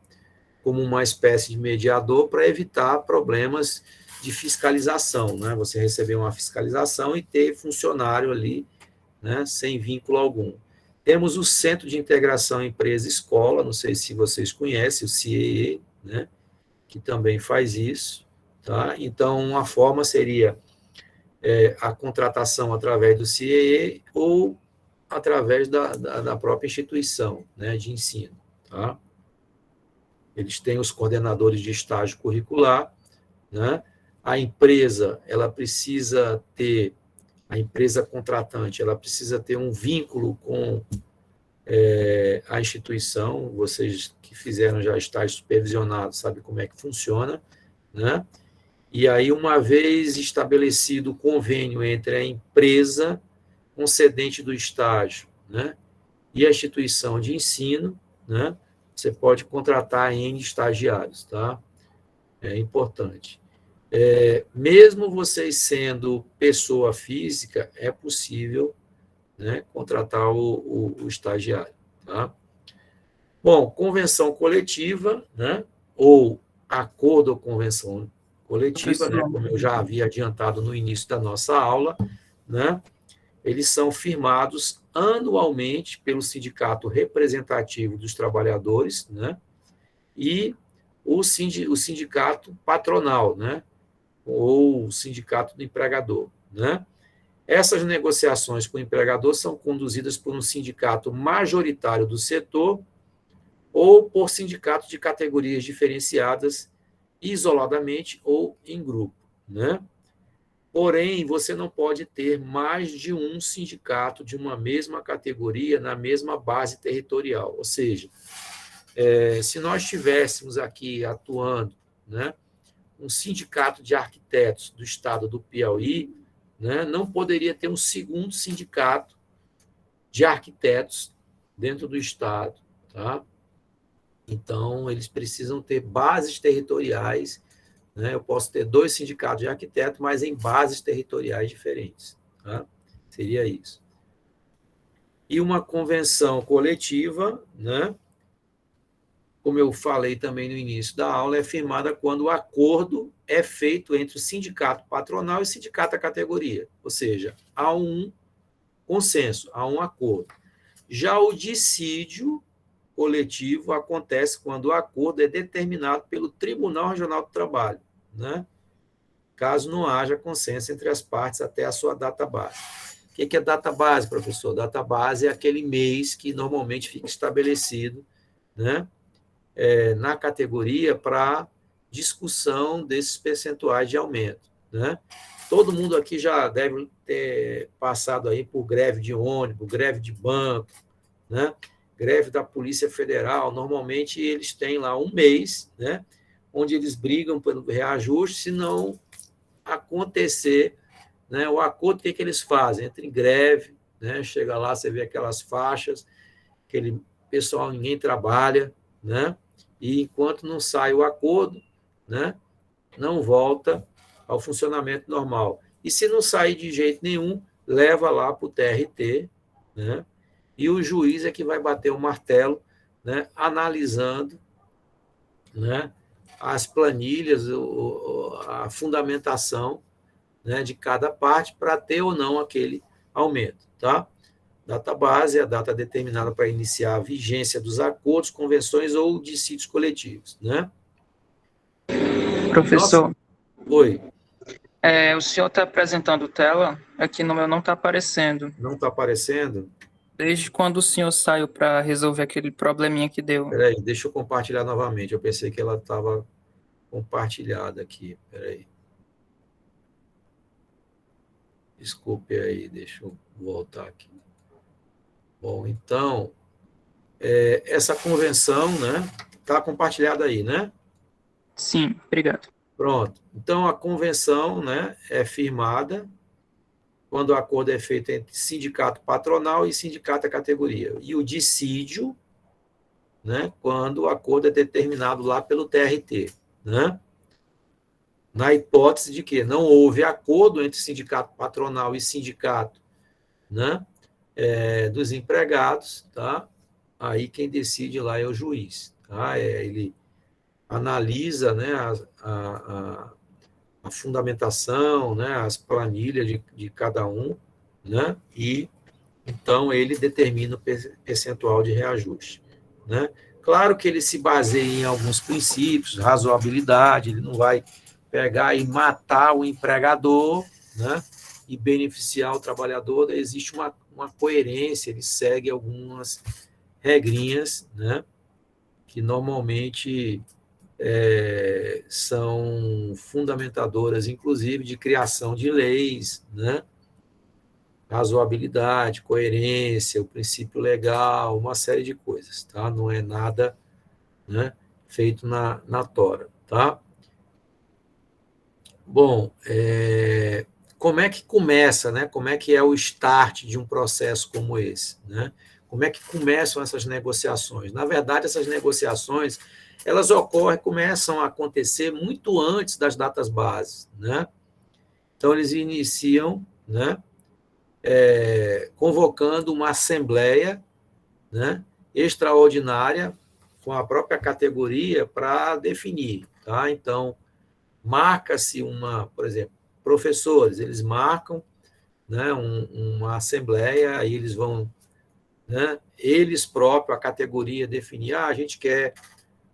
Como uma espécie de mediador para evitar problemas de fiscalização, né? Você receber uma fiscalização e ter funcionário ali, né? Sem vínculo algum. Temos o Centro de Integração Empresa-Escola, não sei se vocês conhecem, o CIEE, né? Que também faz isso, tá? Então, uma forma seria a contratação através do CIEE ou através da própria instituição, né, de ensino, tá? Eles têm os coordenadores de estágio curricular, né? A empresa, a empresa contratante, ela precisa ter um vínculo com a instituição. Vocês que fizeram já estágio supervisionado sabem como é que funciona, né? E aí, uma vez estabelecido o convênio entre a empresa concedente do estágio, né, e a instituição de ensino, né, você pode contratar N estagiários, tá? É importante. Mesmo vocês sendo pessoa física, é possível, né, contratar o estagiário, tá? Bom, convenção coletiva, né, ou acordo ou convenção coletiva, né, como eu já havia adiantado no início da nossa aula, né, eles são firmados anualmente pelo sindicato representativo dos trabalhadores, né, e o sindicato patronal, né, ou o sindicato do empregador, né. Essas negociações com o empregador são conduzidas por um sindicato majoritário do setor ou por sindicatos de categorias diferenciadas, isoladamente ou em grupo, né? Porém, você não pode ter mais de um sindicato de uma mesma categoria na mesma base territorial. Ou seja, se nós estivéssemos aqui atuando, né, um sindicato de arquitetos do estado do Piauí, né, não poderia ter um segundo sindicato de arquitetos dentro do estado, tá? Então, eles precisam ter bases territoriais, né? Eu posso ter 2 sindicatos de arquitetos, mas em bases territoriais diferentes, tá? Seria isso. E uma convenção coletiva, né? Como eu falei também no início da aula, é firmada quando o acordo é feito entre o sindicato patronal e o sindicato da categoria, ou seja, há um consenso, há um acordo. Já o dissídio coletivo acontece quando o acordo é determinado pelo Tribunal Regional do Trabalho, né? Caso não haja consenso entre as partes até a sua data base. O que é data base, professor? Data base é aquele mês que normalmente fica estabelecido, né, na categoria para discussão desses percentuais de aumento, né? Todo mundo aqui já deve ter passado aí por greve de ônibus, greve de banco, né? Greve da Polícia Federal. Normalmente eles têm lá um mês, né, onde eles brigam pelo reajuste. Se não acontecer, né, o acordo, o que eles fazem? Entra em greve, né? Chega lá, você vê aquelas faixas, aquele pessoal, ninguém trabalha, né? E enquanto não sai o acordo, né, não volta ao funcionamento normal. E se não sair de jeito nenhum, leva lá para o TRT, né? E o juiz é que vai bater o martelo, né, analisando, né, as planilhas, a fundamentação, né, de cada parte para ter ou não aquele aumento, tá? Data base é a data determinada para iniciar a vigência dos acordos, convenções ou dissídios coletivos, né? Professor, Oi, o senhor está apresentando tela? Aqui no meu não está aparecendo. não está aparecendo? Desde quando o senhor saiu para resolver aquele probleminha que deu? Espera aí, deixa eu compartilhar novamente. Eu pensei que ela estava compartilhada aqui. Espera aí. Desculpe aí, deixa eu voltar aqui. Bom, então, essa convenção, né, está compartilhada aí, né? Sim, obrigado. Pronto. Então, a convenção, né, é firmada quando o acordo é feito entre sindicato patronal e sindicato da categoria. E o dissídio, né, quando o acordo é determinado lá pelo TRT, né? Na hipótese de que não houve acordo entre sindicato patronal e sindicato, né, dos empregados, tá? Aí quem decide lá é o juiz, tá? Ele analisa, né, a fundamentação, né, as planilhas de cada um, né, e então ele determina o percentual de reajuste, né? Claro que ele se baseia em alguns princípios, razoabilidade, ele não vai pegar e matar o empregador, né, e beneficiar o trabalhador. Existe uma coerência, ele segue algumas regrinhas, né, que normalmente são fundamentadoras, inclusive, de criação de leis, né? Razoabilidade, coerência, o princípio legal, uma série de coisas, tá? Não é nada, né, feito na tora, tá? Bom, como é que começa, né? Como é que é o start de um processo como esse, né? Como é que começam essas negociações? Na verdade, essas negociações, elas começam a acontecer muito antes das datas bases, né? Então, eles iniciam, né, convocando uma assembleia, né, extraordinária com a própria categoria para definir, tá? Então, marca-se por exemplo, professores, eles marcam, né, uma assembleia, aí eles vão, né, eles próprios, a categoria, definir, a gente quer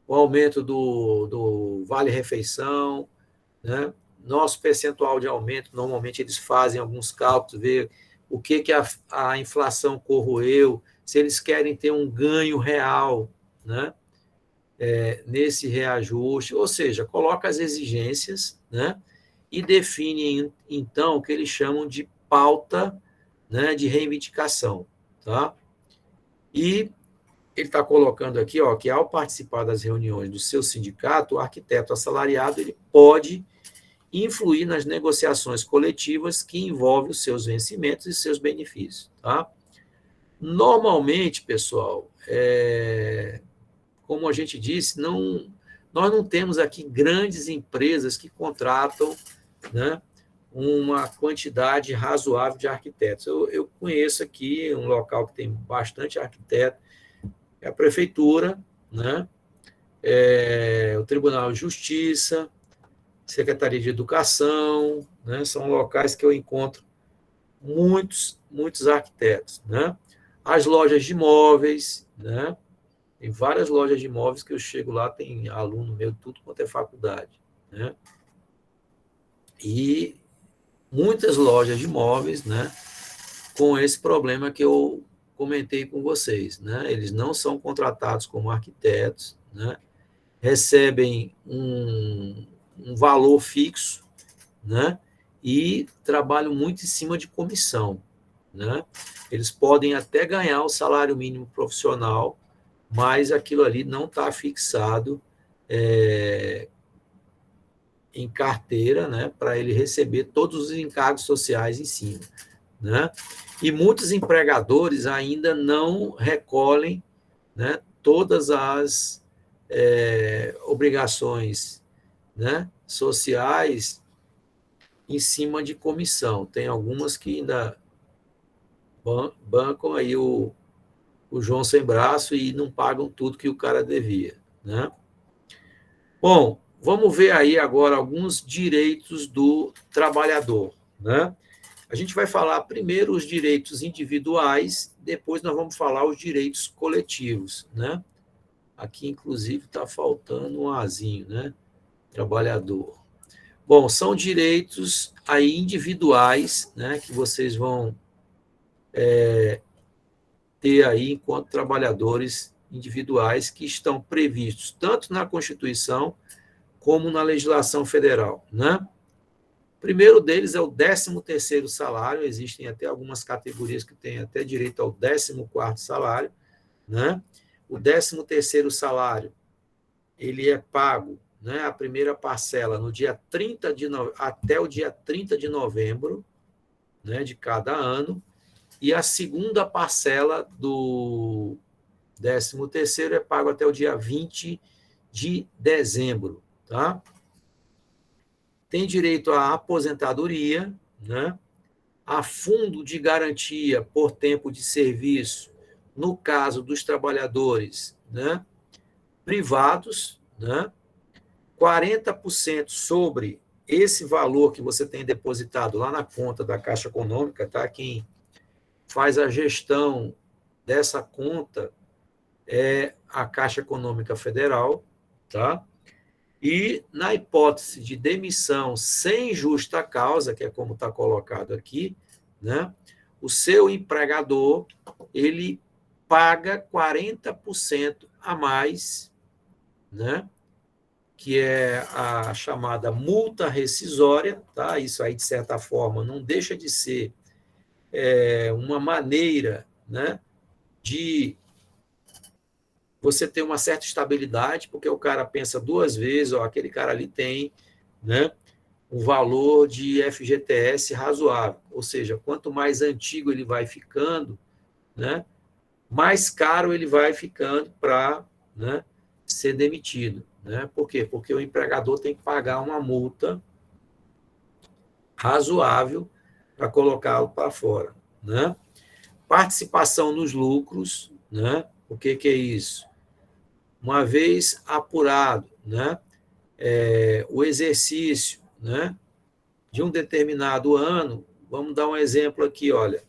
o aumento do vale-refeição, né? Nosso percentual de aumento, normalmente eles fazem alguns cálculos, ver o que a inflação corroeu, se eles querem ter um ganho real, né, nesse reajuste, ou seja, coloca as exigências, né, e define, então, o que eles chamam de pauta, né, de reivindicação. Tá? E ele está colocando aqui, ó, que ao participar das reuniões do seu sindicato, o arquiteto assalariado ele pode influir nas negociações coletivas que envolvem os seus vencimentos e seus benefícios. Tá? Normalmente, pessoal, como a gente disse, nós não temos aqui grandes empresas que contratam, né, uma quantidade razoável de arquitetos. Eu conheço aqui um local que tem bastante arquiteto, é a prefeitura, né, o Tribunal de Justiça, Secretaria de Educação, né, são locais que eu encontro muitos arquitetos, né? As lojas de imóveis, né? Tem várias lojas de imóveis que eu chego lá, tem aluno meu, tudo quanto é faculdade, né? E muitas lojas de imóveis, né? Com esse problema que eu comentei com vocês, né? Eles não são contratados como arquitetos, né? Recebem um valor fixo, né? E trabalham muito em cima de comissão, né? Eles podem até ganhar o salário mínimo profissional, mas aquilo ali não está fixado em carteira, né? Para ele receber todos os encargos sociais em cima, né? E muitos empregadores ainda não recolhem, né, todas as obrigações, né, sociais em cima de comissão. Tem algumas que ainda bancam aí o João sem braço e não pagam tudo que o cara devia, né? Bom, vamos ver aí agora alguns direitos do trabalhador, né? A gente vai falar primeiro os direitos individuais, depois nós vamos falar os direitos coletivos, né? Aqui, inclusive, está faltando um azinho, né? Trabalhador. Bom, são direitos aí individuais, né? Que vocês vão ter aí enquanto trabalhadores individuais que estão previstos tanto na Constituição como na legislação federal, né? O primeiro deles é o 13º salário, existem até algumas categorias que têm até direito ao 14º salário, né? O 13º salário, ele é pago, né, a primeira parcela no dia 30 até o dia 30 de novembro, né, de cada ano, e a segunda parcela do 13º é pago até o dia 20 de dezembro, tá? Tem direito à aposentadoria, né? A fundo de garantia por tempo de serviço, no caso dos trabalhadores, né, privados, né? 40% sobre esse valor que você tem depositado lá na conta da Caixa Econômica, tá? Quem faz a gestão dessa conta é a Caixa Econômica Federal, tá? E na hipótese de demissão sem justa causa, que é como está colocado aqui, né? O seu empregador, ele paga 40% a mais, né? Que é a chamada multa rescisória, tá? Isso aí, de certa forma, não deixa de ser uma maneira, né, de você ter uma certa estabilidade, porque o cara pensa duas vezes, ó, aquele cara ali tem, né, um valor de FGTS razoável, ou seja, quanto mais antigo ele vai ficando, né, mais caro ele vai ficando para, né, ser demitido, né? Por quê? Porque o empregador tem que pagar uma multa razoável para colocá-lo para fora, né? Participação nos lucros, né? O que é isso? Uma vez apurado, né, o exercício, né, de um determinado ano, vamos dar um exemplo aqui, olha,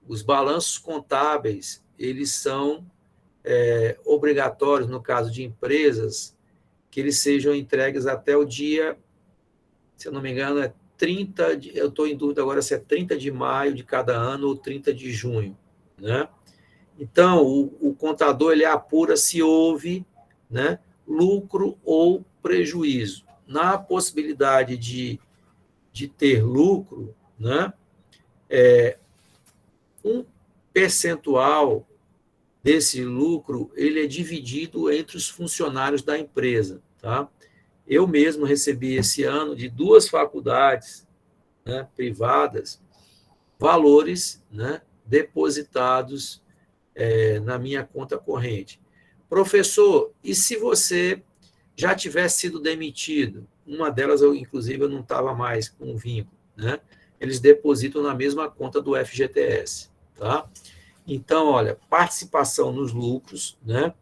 os balanços contábeis, eles são obrigatórios, no caso de empresas, que eles sejam entregues até o dia, se eu não me engano, eu estou em dúvida agora se é 30 de maio de cada ano ou 30 de junho, né? Então, o contador ele apura se houve, né, lucro ou prejuízo. Na possibilidade de ter lucro, né, um percentual desse lucro, ele é dividido entre os funcionários da empresa, tá? Eu mesmo recebi esse ano de 2 faculdades, né, privadas, valores, né, depositados na minha conta corrente. Professor, e se você já tivesse sido demitido? Uma delas, inclusive, eu não estava mais com vínculo, né? Eles depositam na mesma conta do FGTS, tá? Então, olha, participação nos lucros, né?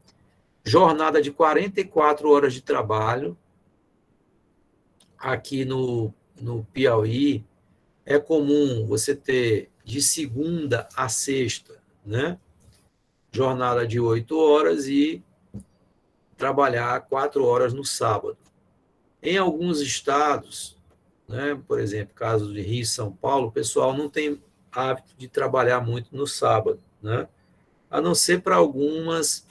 Jornada de 44 horas de trabalho. Aqui no Piauí, é comum você ter de segunda a sexta, né? Jornada de 8 horas e trabalhar 4 horas no sábado. Em alguns estados, né, por exemplo, caso de Rio e São Paulo, o pessoal não tem hábito de trabalhar muito no sábado, né? A não ser para algumas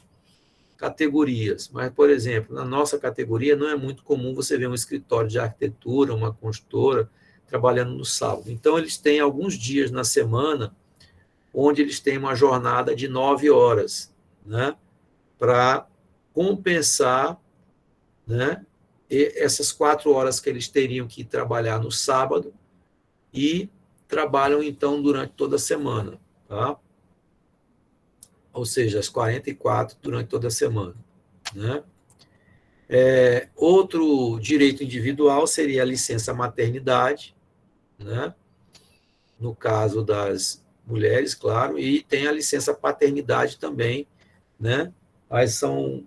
categorias. Mas, por exemplo, na nossa categoria não é muito comum você ver um escritório de arquitetura, uma construtora, trabalhando no sábado. Então, eles têm alguns dias na semana onde eles têm uma jornada de 9 horas, né, para compensar, né, essas 4 horas que eles teriam que trabalhar no sábado e trabalham, então, durante toda a semana, tá? Ou seja, as 44 durante toda a semana, né? Outro direito individual seria a licença maternidade, né? No caso das mulheres, claro, e tem a licença paternidade também, né? Mas são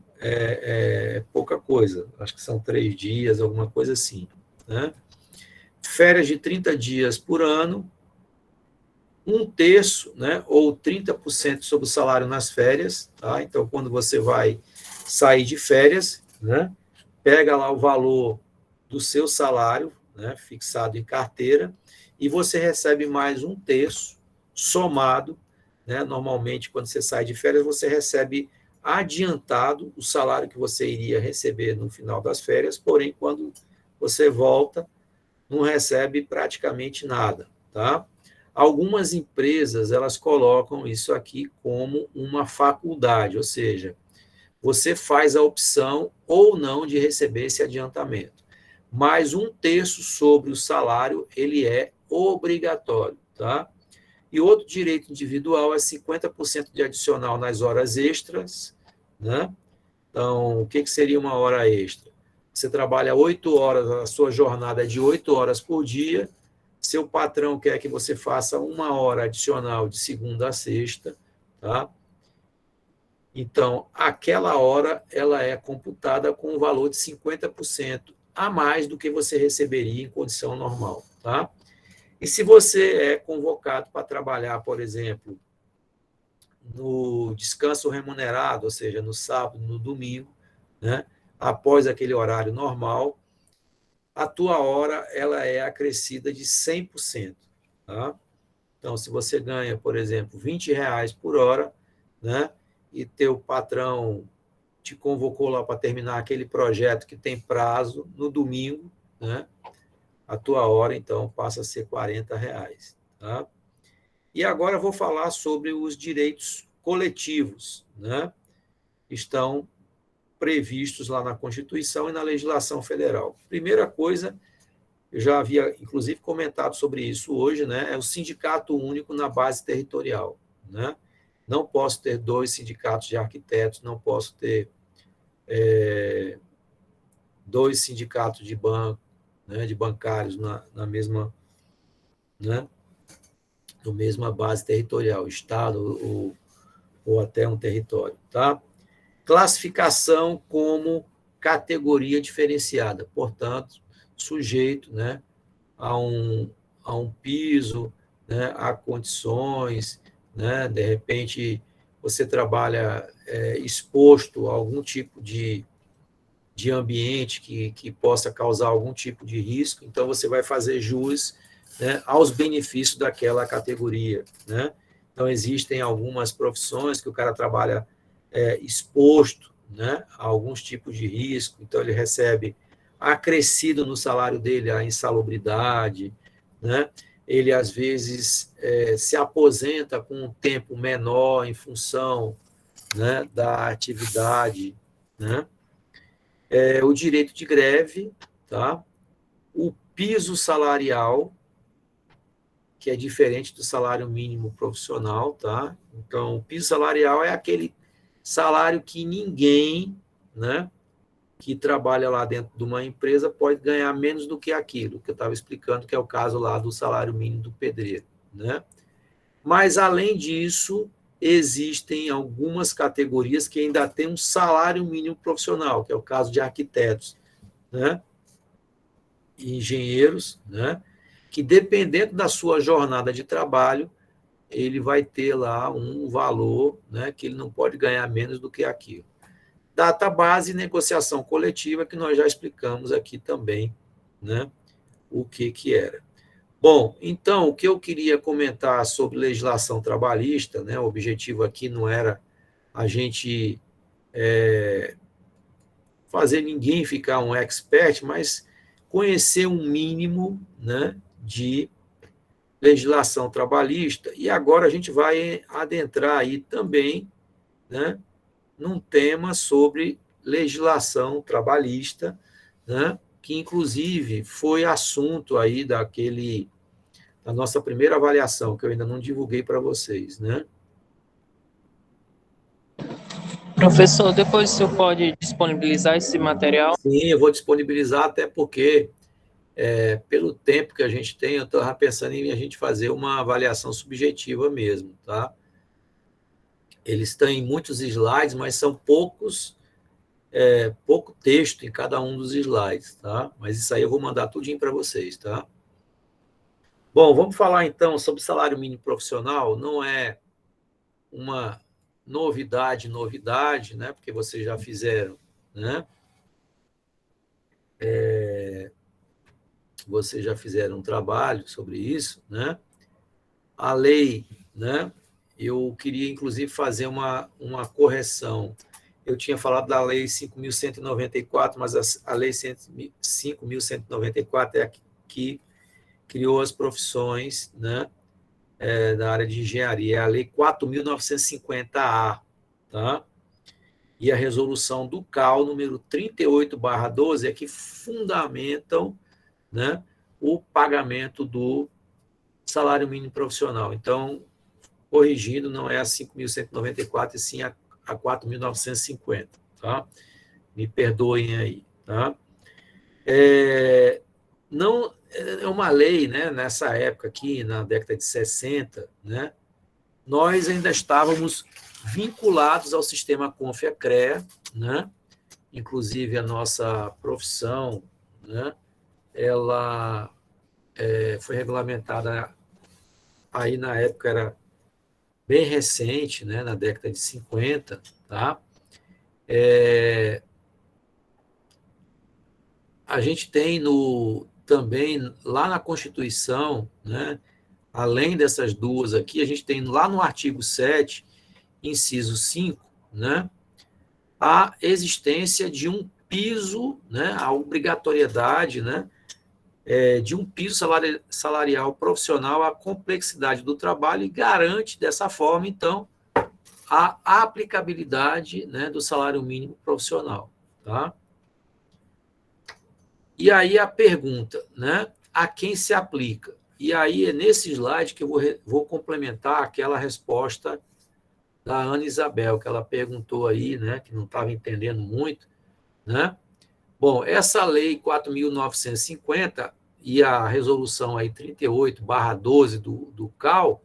pouca coisa, acho que são 3 dias, alguma coisa assim, né? Férias de 30 dias por ano, 1/3, né, ou 30% sobre o salário nas férias, tá? Então, quando você vai sair de férias, né, pega lá o valor do seu salário, né, fixado em carteira, e você recebe mais 1/3 somado, né? Normalmente, quando você sai de férias, você recebe adiantado o salário que você iria receber no final das férias, porém, quando você volta, não recebe praticamente nada, tá? Algumas empresas, elas colocam isso aqui como uma faculdade, ou seja, você faz a opção ou não de receber esse adiantamento. Mas 1/3 sobre o salário, ele é obrigatório, tá? E outro direito individual é 50% de adicional nas horas extras, né? Então, o que seria uma hora extra? Você trabalha 8 horas, a sua jornada é de 8 horas por dia, seu patrão quer que você faça 1 hora adicional de segunda a sexta, tá? Então, aquela hora, ela é computada com um valor de 50% a mais do que você receberia em condição normal, tá? E se você é convocado para trabalhar, por exemplo, no descanso remunerado, ou seja, no sábado, no domingo, né, após aquele horário normal, a tua hora ela é acrescida de 100%. Tá? Então, se você ganha, por exemplo, R$ 20 por hora, né, e teu patrão te convocou lá para terminar aquele projeto que tem prazo no domingo, né, a tua hora, então, passa a ser R$ 40. Tá? E agora eu vou falar sobre os direitos coletivos, né? Estão previstos lá na Constituição e na legislação federal. Primeira coisa, eu já havia, inclusive, comentado sobre isso hoje, né? É o sindicato único na base territorial, né? Não posso ter 2 sindicatos de arquitetos, não posso ter 2 sindicatos de banco, né? De bancários na mesma, né? Na mesma base territorial, estado ou até um território, tá? Classificação como categoria diferenciada, portanto, sujeito, né, a um piso, né, a condições, né, de repente você trabalha exposto a algum tipo de ambiente que possa causar algum tipo de risco, então você vai fazer jus, né, aos benefícios daquela categoria, né? Então, existem algumas profissões que o cara trabalha exposto, né, a alguns tipos de risco, então ele recebe acrescido no salário dele a insalubridade, né? Ele, às vezes, se aposenta com um tempo menor em função né, da atividade, né, o direito de greve, tá? O piso salarial, que é diferente do salário mínimo profissional, tá? Então, o piso salarial é aquele salário que ninguém, né, que trabalha lá dentro de uma empresa pode ganhar menos do que aquilo, que eu estava explicando, que é o caso lá do salário mínimo do pedreiro, né? Mas, além disso, existem algumas categorias que ainda têm um salário mínimo profissional, que é o caso de arquitetos, né? E engenheiros, né? Que, dependendo da sua jornada de trabalho, ele vai ter lá um valor, né, que ele não pode ganhar menos do que aquilo. Database e negociação coletiva, que nós já explicamos aqui também, né, o que era. Bom, então, o que eu queria comentar sobre legislação trabalhista, né, o objetivo aqui não era a gente fazer ninguém ficar um expert, mas conhecer um mínimo, né, de legislação trabalhista, e agora a gente vai adentrar aí também, né, num tema sobre legislação trabalhista, né, que inclusive foi assunto aí da nossa primeira avaliação, que eu ainda não divulguei para vocês, né? Professor, depois o senhor pode disponibilizar esse material? Sim, eu vou disponibilizar, até porque, pelo tempo que a gente tem, eu estava pensando em a gente fazer uma avaliação subjetiva mesmo, tá? Eles têm muitos slides, mas são pouco texto em cada um dos slides, tá? Mas isso aí eu vou mandar tudinho para vocês, tá? Bom, vamos falar então sobre salário mínimo profissional. Não é uma novidade, né? Porque vocês já fizeram, né? Vocês já fizeram um trabalho sobre isso, né? A lei, né? Eu queria, inclusive, fazer uma correção. Eu tinha falado da Lei 5.194, mas a Lei 5.194 é a que criou as profissões, né, da área de engenharia. É a Lei 4.950-A, tá? E a resolução do CAL, número 38/12, é que fundamentam, né, o pagamento do salário mínimo profissional. Então, corrigindo, não é a 5.194, e sim a 4.950, tá? Me perdoem aí, tá? Não, é uma lei, né, nessa época aqui, na década de 60, né, nós ainda estávamos vinculados ao sistema CONFIA-CREA, né, inclusive a nossa profissão, né, ela foi regulamentada aí na época, era bem recente, né, na década de 50, tá? A gente tem também, lá na Constituição, né, além dessas duas aqui, a gente tem lá no artigo 7, inciso 5, né, a existência de um piso, né, a obrigatoriedade, né, de um piso salarial profissional, a complexidade do trabalho, e garante, dessa forma, então, a aplicabilidade, né, do salário mínimo profissional, tá? E aí a pergunta, né, a quem se aplica? E aí é nesse slide que eu vou complementar aquela resposta da Ana Isabel, que ela perguntou aí, né, que não estava entendendo muito, né? Bom, essa lei 4.950 e a resolução aí 38/12 do CAL,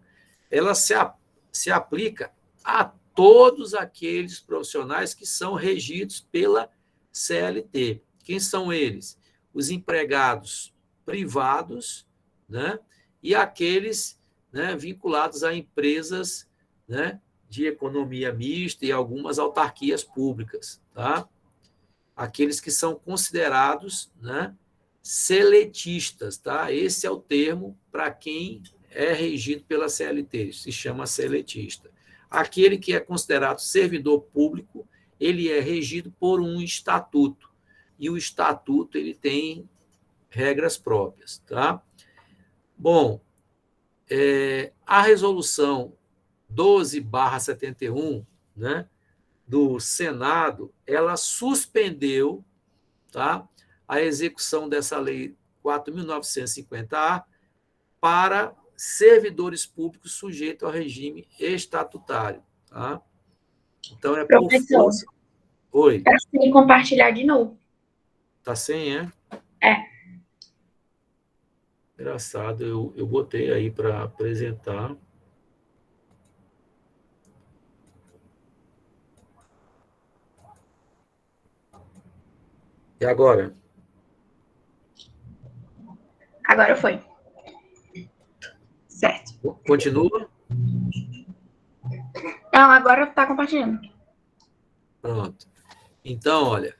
ela se aplica a todos aqueles profissionais que são regidos pela CLT. Quem são eles? Os empregados privados, né, e aqueles, né, vinculados a empresas, né, de economia mista e algumas autarquias públicas, tá? Aqueles que são considerados, né, seletistas, tá? Esse é o termo para quem é regido pela CLT, se chama seletista. Aquele que é considerado servidor público, ele é regido por um estatuto, e o estatuto ele tem regras próprias, tá? Bom, a resolução 12/71, né, do Senado, ela suspendeu, tá, a execução dessa lei 4.950-A para servidores públicos sujeitos ao regime estatutário. Tá? Então, é por Professor, força. Oi. tá sem compartilhar de novo. Tá sem, é? É. Engraçado, eu botei aí para apresentar. E agora? Agora foi. Certo. Continua? Não, agora tá compartilhando. Pronto. Então, olha,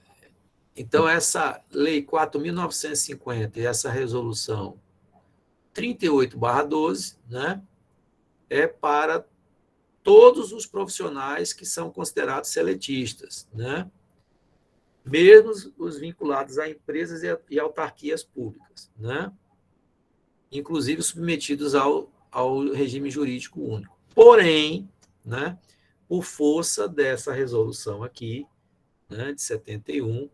então essa lei 4.950 e essa resolução 38/12, né, é para todos os profissionais que são considerados seletistas, né, mesmo os vinculados a empresas e autarquias públicas, né, inclusive submetidos ao regime jurídico único. Porém, né, por força dessa resolução aqui, né, de 71,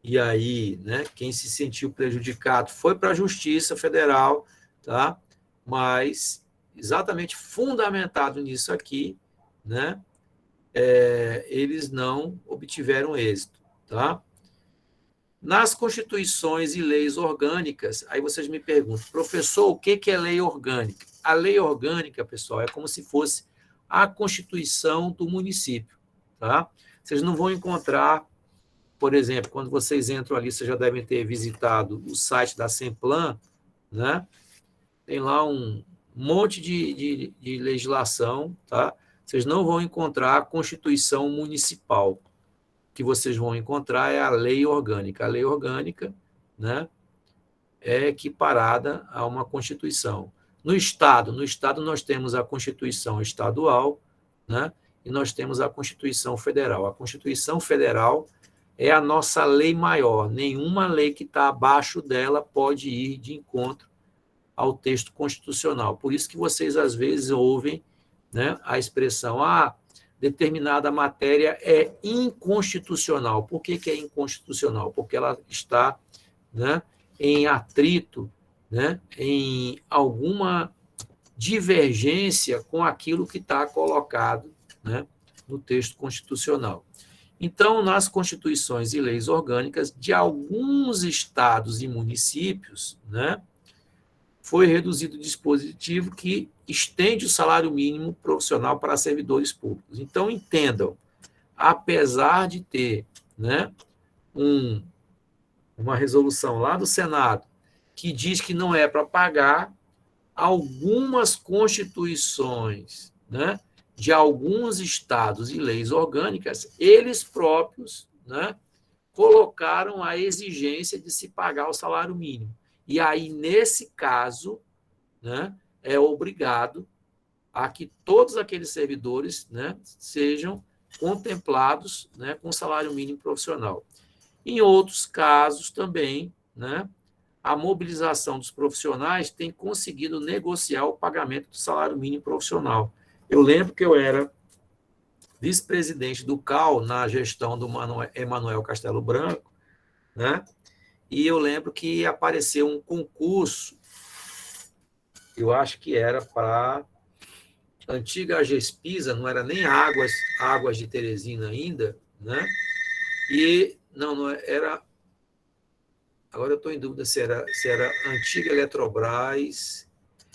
e aí, né, quem se sentiu prejudicado foi para a Justiça Federal, tá? Mas exatamente fundamentado nisso aqui, né, eles não obtiveram êxito, tá? Nas constituições e leis orgânicas, aí vocês me perguntam, professor, o que é lei orgânica? A lei orgânica, pessoal, é como se fosse a constituição do município, tá? Vocês não vão encontrar, por exemplo, quando vocês entram ali, vocês já devem ter visitado o site da Semplan, né? Tem lá um monte de legislação, tá? Vocês não vão encontrar a Constituição Municipal. O que vocês vão encontrar é a lei orgânica. A lei orgânica, né, é equiparada a uma Constituição. No Estado nós temos a Constituição Estadual, né, e nós temos a Constituição Federal. A Constituição Federal é a nossa lei maior. Nenhuma lei que está abaixo dela pode ir de encontro ao texto constitucional. Por isso que vocês, às vezes, ouvem, né, a expressão determinada matéria é inconstitucional. Por que é inconstitucional? Porque ela está, né, em atrito, né, em alguma divergência com aquilo que está colocado, né, no texto constitucional. Então, nas constituições e leis orgânicas de alguns estados e municípios, né, foi reduzido o dispositivo que estende o salário mínimo profissional para servidores públicos. Então, entendam, apesar de ter, né, uma resolução lá do Senado que diz que não é para pagar, algumas constituições, né, de alguns estados e leis orgânicas, eles próprios, né, colocaram a exigência de se pagar o salário mínimo. E aí, nesse caso, né, é obrigado a que todos aqueles servidores, né, sejam contemplados, né, com salário mínimo profissional. Em outros casos também, né, a mobilização dos profissionais tem conseguido negociar o pagamento do salário mínimo profissional. Eu lembro que eu era vice-presidente do CAL na gestão do Emanuel Castelo Branco, né? E eu lembro que apareceu um concurso, eu acho que era para a antiga Agespisa, não era nem Águas de Teresina ainda, né? E não era. Agora eu estou em dúvida se era a antiga Eletrobras.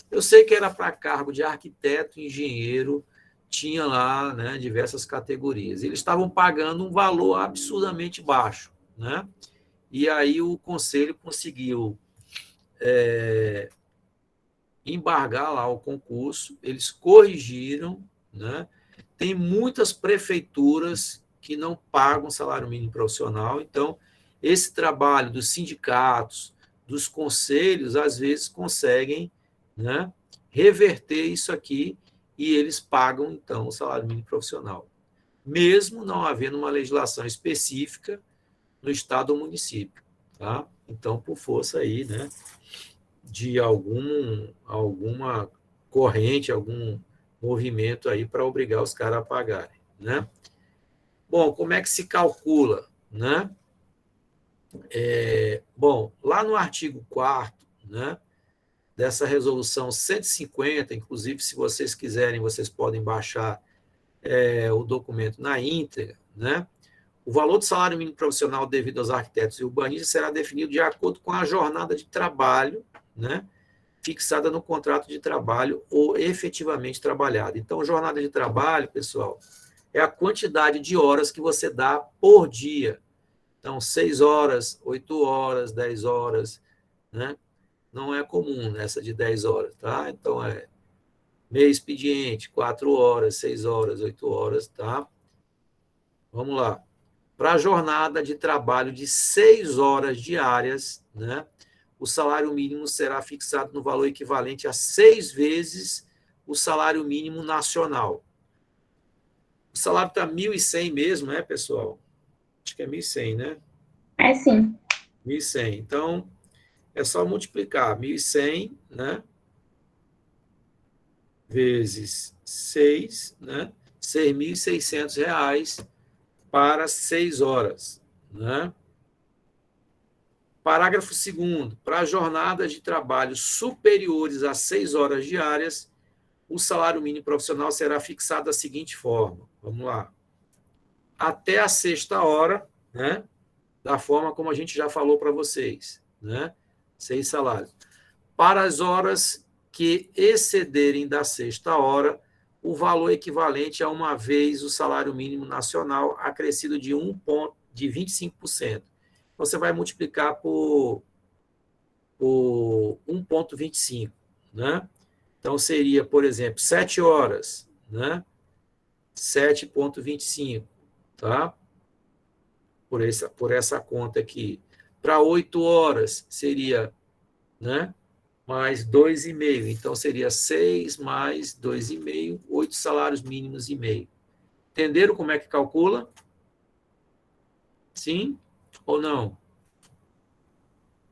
Eu sei que era para cargo de arquiteto, engenheiro, tinha lá, né, diversas categorias. Eles estavam pagando um valor absurdamente baixo, né? E aí o conselho conseguiu embargar lá o concurso, eles corrigiram, né? Tem muitas prefeituras que não pagam salário mínimo profissional, então esse trabalho dos sindicatos, dos conselhos, às vezes conseguem, né, reverter isso aqui e eles pagam, então, o salário mínimo profissional, mesmo não havendo uma legislação específica no estado ou município, tá? Então, por força aí, né, de alguma corrente, algum movimento aí para obrigar os caras a pagarem, né? Bom, como é que se calcula, né? Bom, lá no artigo 4º, né, dessa resolução 150, inclusive, se vocês quiserem, vocês podem baixar o documento na íntegra, né? O valor do salário mínimo profissional devido aos arquitetos e urbanistas será definido de acordo com a jornada de trabalho, né, fixada no contrato de trabalho ou efetivamente trabalhada. Então, jornada de trabalho, pessoal, é a quantidade de horas que você dá por dia. Então, 6 horas, 8 horas, 10 horas, né? Não é comum essa de 10 horas, tá? Então, meio expediente, 4 horas, 6 horas, 8 horas, tá? Vamos lá. Para a jornada de trabalho de 6 horas diárias, né, o salário mínimo será fixado no valor equivalente a 6 vezes o salário mínimo nacional. O salário está 1.100 mesmo, né, pessoal? Acho que é 1.100, né? É sim. 1.100. Então, é só multiplicar 1.100, né, vezes 6, né, R$ 6.600 para 6 horas, né? Parágrafo 2º. Para jornadas de trabalho superiores a 6 horas diárias, o salário mínimo profissional será fixado da seguinte forma. Vamos lá. Até a 6ª hora, né? Da forma como a gente já falou para vocês, né? 6 salários. Para as horas que excederem da 6ª hora, o valor equivalente a uma vez o salário mínimo nacional acrescido de 25%. Você vai multiplicar por 1,25, né? Então, seria, por exemplo, 7 horas, né? 7,25, tá? Por essa conta aqui. Para 8 horas, seria, né? Mais 2,5. Então, seria 6 mais 2,5, 8 salários mínimos e meio. Entenderam como é que calcula? Sim ou não?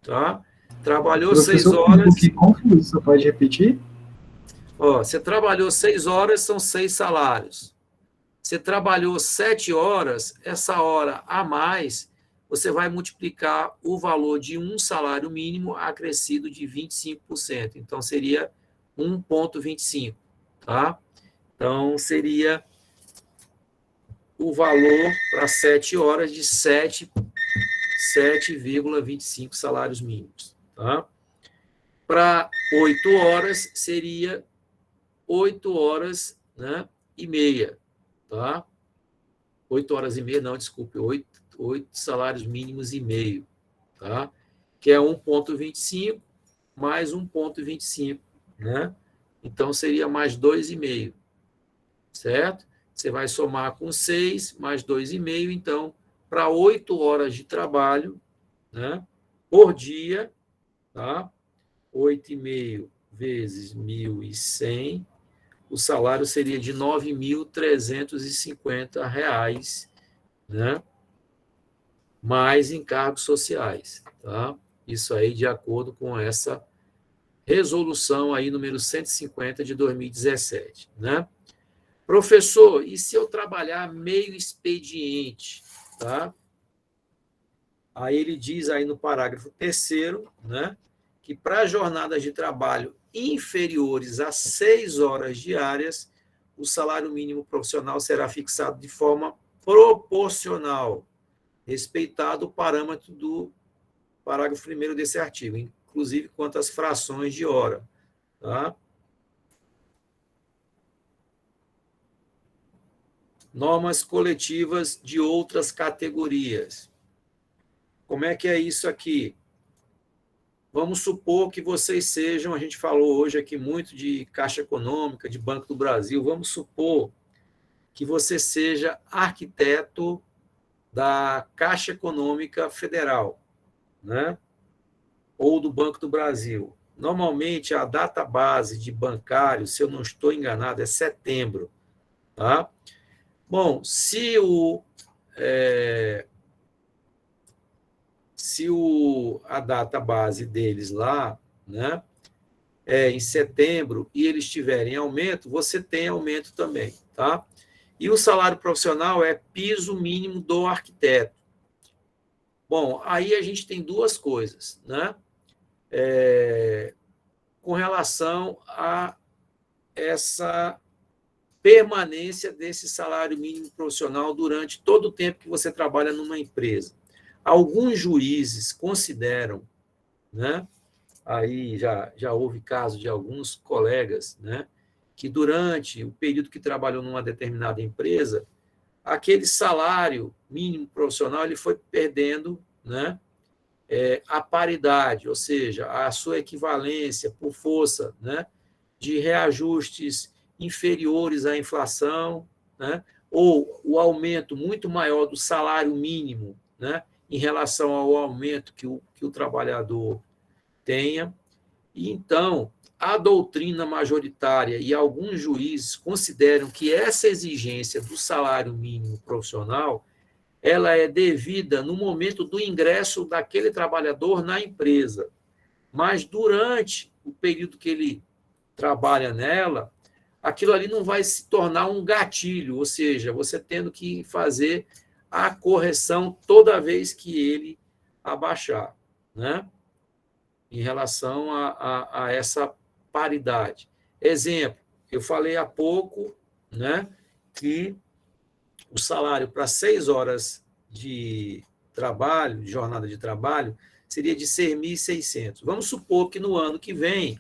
Tá? Trabalhou 6 horas. Um pouquinho confuso, você pode repetir? Ó, você trabalhou 6 horas, são 6 salários. Você trabalhou 7 horas, essa hora a mais, você vai multiplicar o valor de um salário mínimo acrescido de 25%. Então, seria 1,25, tá? Então, seria o valor para 7 horas de 7,25 salários mínimos, tá? Para 8 horas, seria 8 horas, né, e meia, tá? 8 horas e meia, não, desculpe, 8 salários mínimos e meio, tá? Que é 1,25 mais 1,25, né? Então, seria mais 2,5, certo? Você vai somar com 6 mais 2,5, então, para 8 horas de trabalho, né, por dia, tá? 8,5 vezes 1.100, o salário seria de R$ 9.350, né? Mais encargos sociais, tá? Isso aí de acordo com essa resolução aí, número 150 de 2017, né? Professor, e se eu trabalhar meio expediente, tá? Aí ele diz aí no parágrafo 3º, né, que para jornadas de trabalho inferiores a 6 horas diárias, o salário mínimo profissional será fixado de forma proporcional, respeitado o parâmetro do parágrafo 1º desse artigo, inclusive quanto às frações de hora, tá? Normas coletivas de outras categorias. Como é que é isso aqui? Vamos supor que vocês sejam, a gente falou hoje aqui muito de Caixa Econômica, de Banco do Brasil, vamos supor que você seja arquiteto da Caixa Econômica Federal, né? Ou do Banco do Brasil. Normalmente, a data base de bancário, se eu não estou enganado, é setembro, tá? Bom, se a data base deles lá, né, é em setembro e eles tiverem aumento, você tem aumento também, tá? E o salário profissional é piso mínimo do arquiteto. Bom, aí a gente tem duas coisas, né? Com relação a essa permanência desse salário mínimo profissional durante todo o tempo que você trabalha numa empresa. Alguns juízes consideram, né? Aí já houve casos de alguns colegas, né? Que durante o período que trabalhou numa determinada empresa, aquele salário mínimo profissional ele foi perdendo, né? A paridade, ou seja, a sua equivalência por força, né? De reajustes inferiores à inflação, né? Ou o aumento muito maior do salário mínimo, né? Em relação ao aumento que o trabalhador tenha. E, então, a doutrina majoritária e alguns juízes consideram que essa exigência do salário mínimo profissional ela é devida no momento do ingresso daquele trabalhador na empresa. Mas, durante o período que ele trabalha nela, aquilo ali não vai se tornar um gatilho, ou seja, você tendo que fazer a correção toda vez que ele abaixar, né? Em relação a essa paridade. Exemplo, eu falei há pouco, né, que o salário para 6 horas de trabalho, de jornada de trabalho, seria de 6.600. Vamos supor que no ano que vem,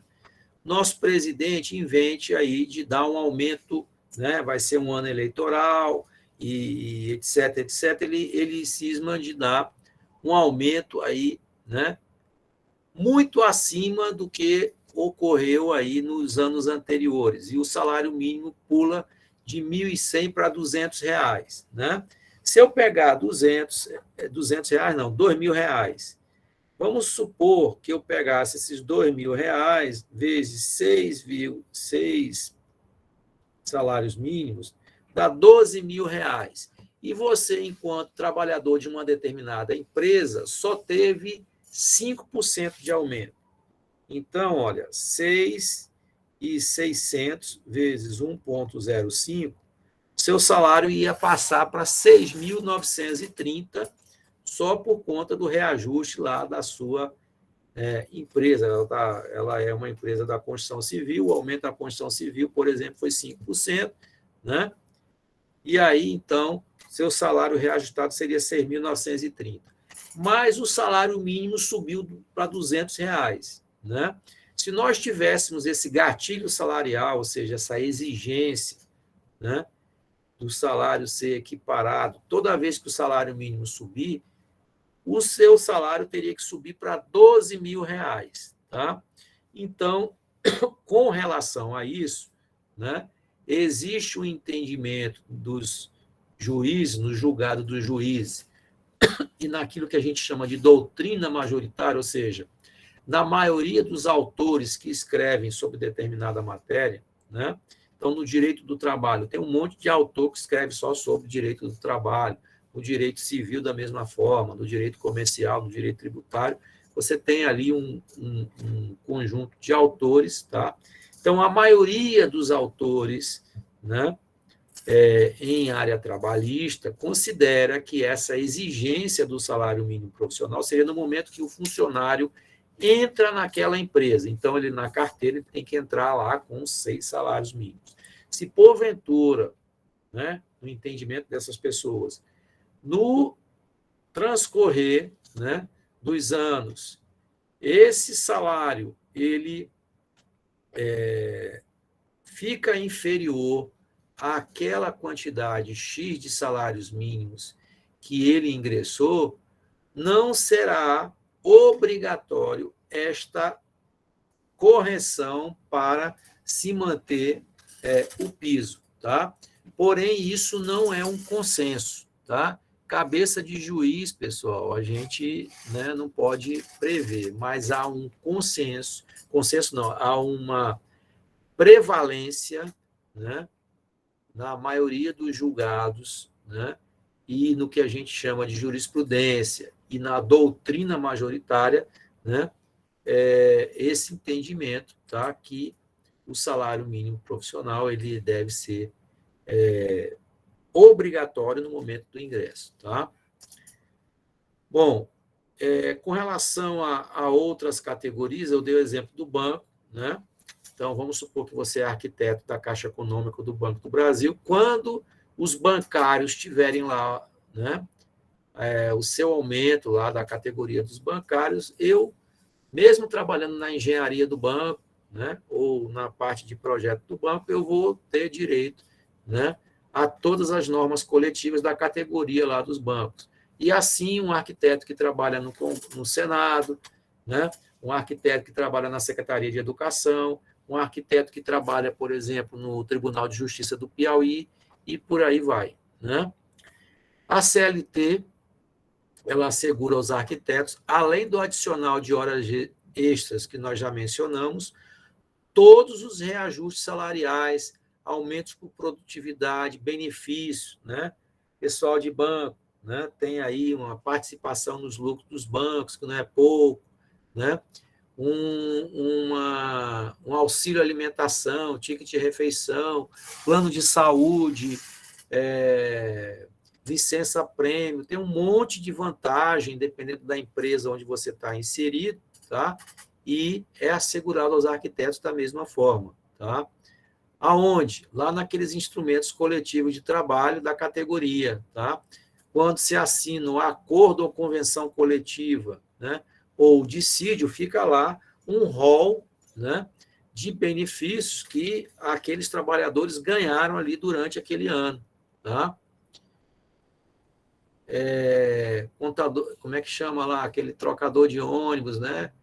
nosso presidente invente aí de dar um aumento, né, vai ser um ano eleitoral, e etc, etc, ele cisma de dar um aumento aí, né, muito acima do que ocorreu aí nos anos anteriores. E o salário mínimo pula de 1.100 para R$ 200, né? Se eu pegar 200 reais, não, R$ 2.000, vamos supor que eu pegasse esses R$ 2.000 vezes 6,6 salários mínimos, dá R$ 12.000. E você, enquanto trabalhador de uma determinada empresa, só teve 5% de aumento. Então, olha, 6.600 vezes 1,05, seu salário ia passar para 6.930 só por conta do reajuste lá da sua empresa. Ela é uma empresa da construção civil, o aumento da construção civil, por exemplo, foi 5%, né? E aí, então, seu salário reajustado seria 6.930. Mas o salário mínimo subiu para R$ 200, né? Se nós tivéssemos esse gatilho salarial, ou seja, essa exigência, né, do salário ser equiparado, toda vez que o salário mínimo subir, o seu salário teria que subir para R$ 12.000, tá? Então, com relação a isso, né, existe um entendimento dos juízes, no julgado dos juízes, e naquilo que a gente chama de doutrina majoritária, ou seja, na maioria dos autores que escrevem sobre determinada matéria, né? Então, no direito do trabalho, tem um monte de autor que escreve só sobre direito do trabalho, no direito civil da mesma forma, no direito comercial, no direito tributário, você tem ali um conjunto de autores, tá? Então, a maioria dos autores, né, em área trabalhista, considera que essa exigência do salário mínimo profissional seria no momento que o funcionário entra naquela empresa. Então, ele na carteira ele tem que entrar lá com 6 salários mínimos. Se, porventura, né, no entendimento dessas pessoas, no transcorrer, né, dos anos, esse salário ele fica inferior àquela quantidade X de salários mínimos que ele ingressou, não será obrigatório esta correção para se manter o piso, tá? Porém, isso não é um consenso, tá? Cabeça de juiz, pessoal, a gente, né, não pode prever, mas há um consenso não, há uma prevalência, né, na maioria dos julgados, né, e no que a gente chama de jurisprudência e na doutrina majoritária, né, esse entendimento, tá, que o salário mínimo profissional ele deve ser obrigatório no momento do ingresso, tá? Bom, com relação a outras categorias, eu dei o exemplo do banco, né? Então, vamos supor que você é arquiteto da Caixa Econômica do Banco do Brasil. Quando os bancários tiverem lá, né, o seu aumento lá da categoria dos bancários, eu, mesmo trabalhando na engenharia do banco, né, ou na parte de projeto do banco, eu vou ter direito, né, a todas as normas coletivas da categoria lá dos bancos. E assim, um arquiteto que trabalha no Senado, né, um arquiteto que trabalha na Secretaria de Educação, um arquiteto que trabalha, por exemplo, no Tribunal de Justiça do Piauí, e por aí vai, né? A CLT, ela assegura aos arquitetos, além do adicional de horas extras que nós já mencionamos, todos os reajustes salariais, aumentos por produtividade, benefícios, né? Pessoal de banco, né, tem aí uma participação nos lucros dos bancos, que não é pouco, né? Um auxílio alimentação, ticket de refeição, plano de saúde, licença prêmio, tem um monte de vantagem, dependendo da empresa onde você está inserido, tá? E é assegurado aos arquitetos da mesma forma, tá? Aonde? Lá naqueles instrumentos coletivos de trabalho da categoria, tá? Quando se assina um acordo ou convenção coletiva, né, ou dissídio, fica lá um rol, né, de benefícios que aqueles trabalhadores ganharam ali durante aquele ano. Tá? Contador, como é que chama lá? Aquele trocador de ônibus, né?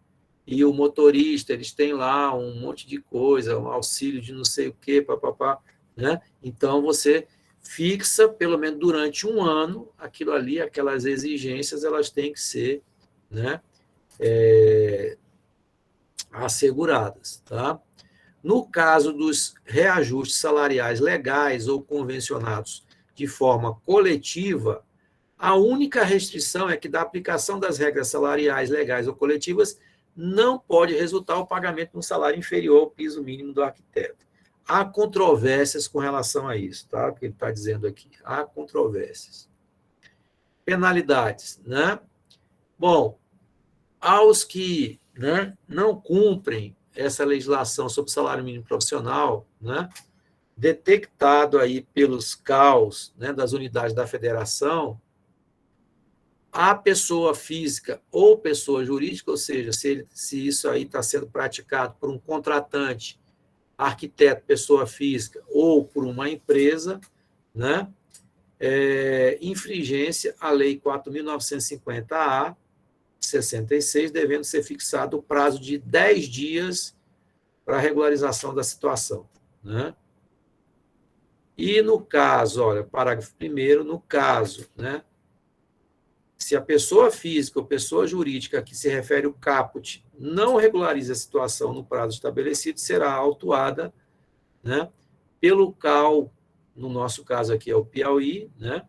E o motorista, eles têm lá um monte de coisa, um auxílio de não sei o quê, papapá, né? Então, você fixa, pelo menos durante um ano, aquilo ali, aquelas exigências, elas têm que ser, né, asseguradas. Tá? No caso dos reajustes salariais legais ou convencionados de forma coletiva, a única restrição é que da aplicação das regras salariais legais ou coletivas não pode resultar o pagamento de um salário inferior ao piso mínimo do arquiteto. Há controvérsias com relação a isso, tá? O que ele está dizendo aqui. Há controvérsias. Penalidades, né? Bom, aos que, né, não cumprem essa legislação sobre salário mínimo profissional, né, detectado aí pelos CAUs, né, das unidades da federação, a pessoa física ou pessoa jurídica, ou seja, se isso aí está sendo praticado por um contratante, arquiteto, pessoa física, ou por uma empresa, né, infringência à Lei 4.950-A, 66, devendo ser fixado o prazo de 10 dias para a regularização da situação. Né? E no caso, olha, parágrafo 1º, no caso, né, se a pessoa física ou pessoa jurídica a que se refere o caput não regulariza a situação no prazo estabelecido, será autuada, né, pelo CAU, no nosso caso aqui é o Piauí, né,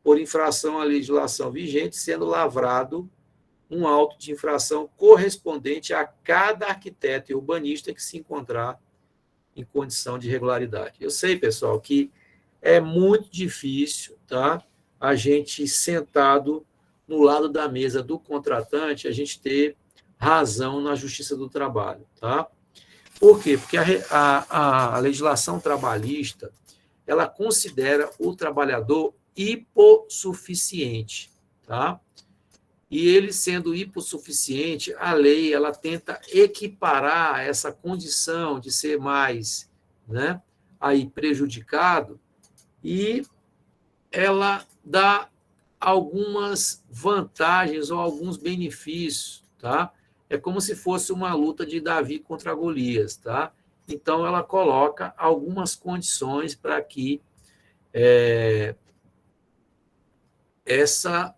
por infração à legislação vigente, sendo lavrado um auto de infração correspondente a cada arquiteto e urbanista que se encontrar em condição de irregularidade. Eu sei, pessoal, que é muito difícil, tá, a gente sentado no lado da mesa do contratante, a gente ter razão na Justiça do Trabalho. Tá? Por quê? Porque a legislação trabalhista ela considera o trabalhador hipossuficiente. Tá? E ele sendo hipossuficiente, a lei ela tenta equiparar essa condição de ser mais, né, aí prejudicado, e ela dá algumas vantagens ou alguns benefícios, tá? É como se fosse uma luta de Davi contra Golias, tá? Então, ela coloca algumas condições para que essa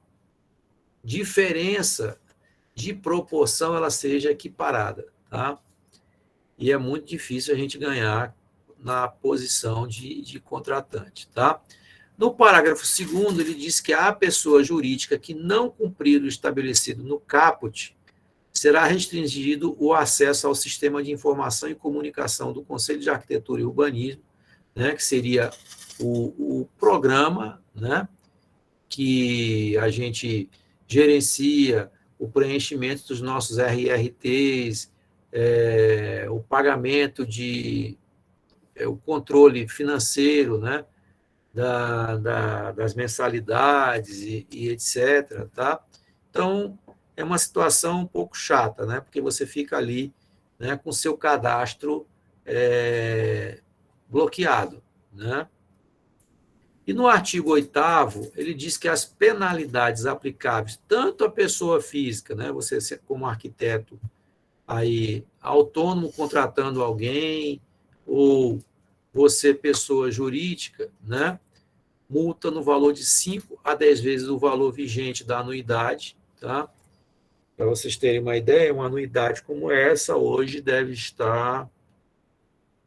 diferença de proporção ela seja equiparada, tá? E é muito difícil a gente ganhar na posição de contratante, tá? No parágrafo 2º, ele diz que a pessoa jurídica que não cumprir o estabelecido no caput será restringido o acesso ao sistema de informação e comunicação do Conselho de Arquitetura e Urbanismo, né, que seria o programa, né, que a gente gerencia o preenchimento dos nossos RRTs, o pagamento o controle financeiro, né, das mensalidades e etc. Tá? Então, é uma situação um pouco chata, né, porque você fica ali, né, com seu cadastro bloqueado. Né? E no artigo 8º, ele diz que as penalidades aplicáveis tanto à pessoa física, né, você como arquiteto aí autônomo contratando alguém, ou você pessoa jurídica, né, multa no valor de 5 a 10 vezes o valor vigente da anuidade, tá? Para vocês terem uma ideia, uma anuidade como essa hoje deve estar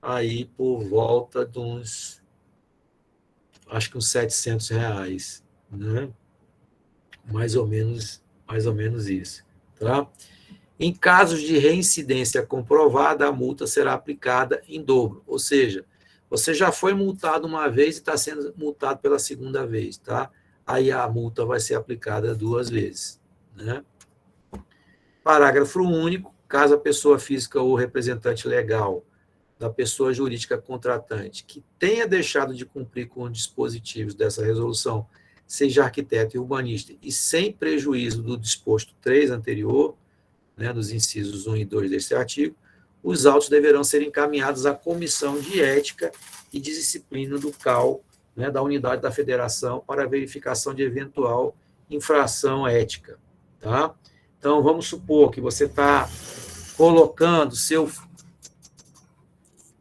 aí por volta de acho que uns R$ 700, né? Mais ou menos isso, tá? Em casos de reincidência comprovada, a multa será aplicada em dobro, ou seja, você já foi multado uma vez e está sendo multado pela segunda vez, tá? Aí a multa vai ser aplicada 2 vezes, né? Parágrafo único, caso a pessoa física ou representante legal da pessoa jurídica contratante que tenha deixado de cumprir com os dispositivos dessa resolução, seja arquiteto e urbanista, e sem prejuízo do disposto 3 anterior, né, dos incisos 1 e 2 deste artigo, os autos deverão ser encaminhados à Comissão de Ética e de Disciplina do CAL, né, da Unidade da Federação, para verificação de eventual infração ética. Tá? Então, vamos supor que você está colocando seu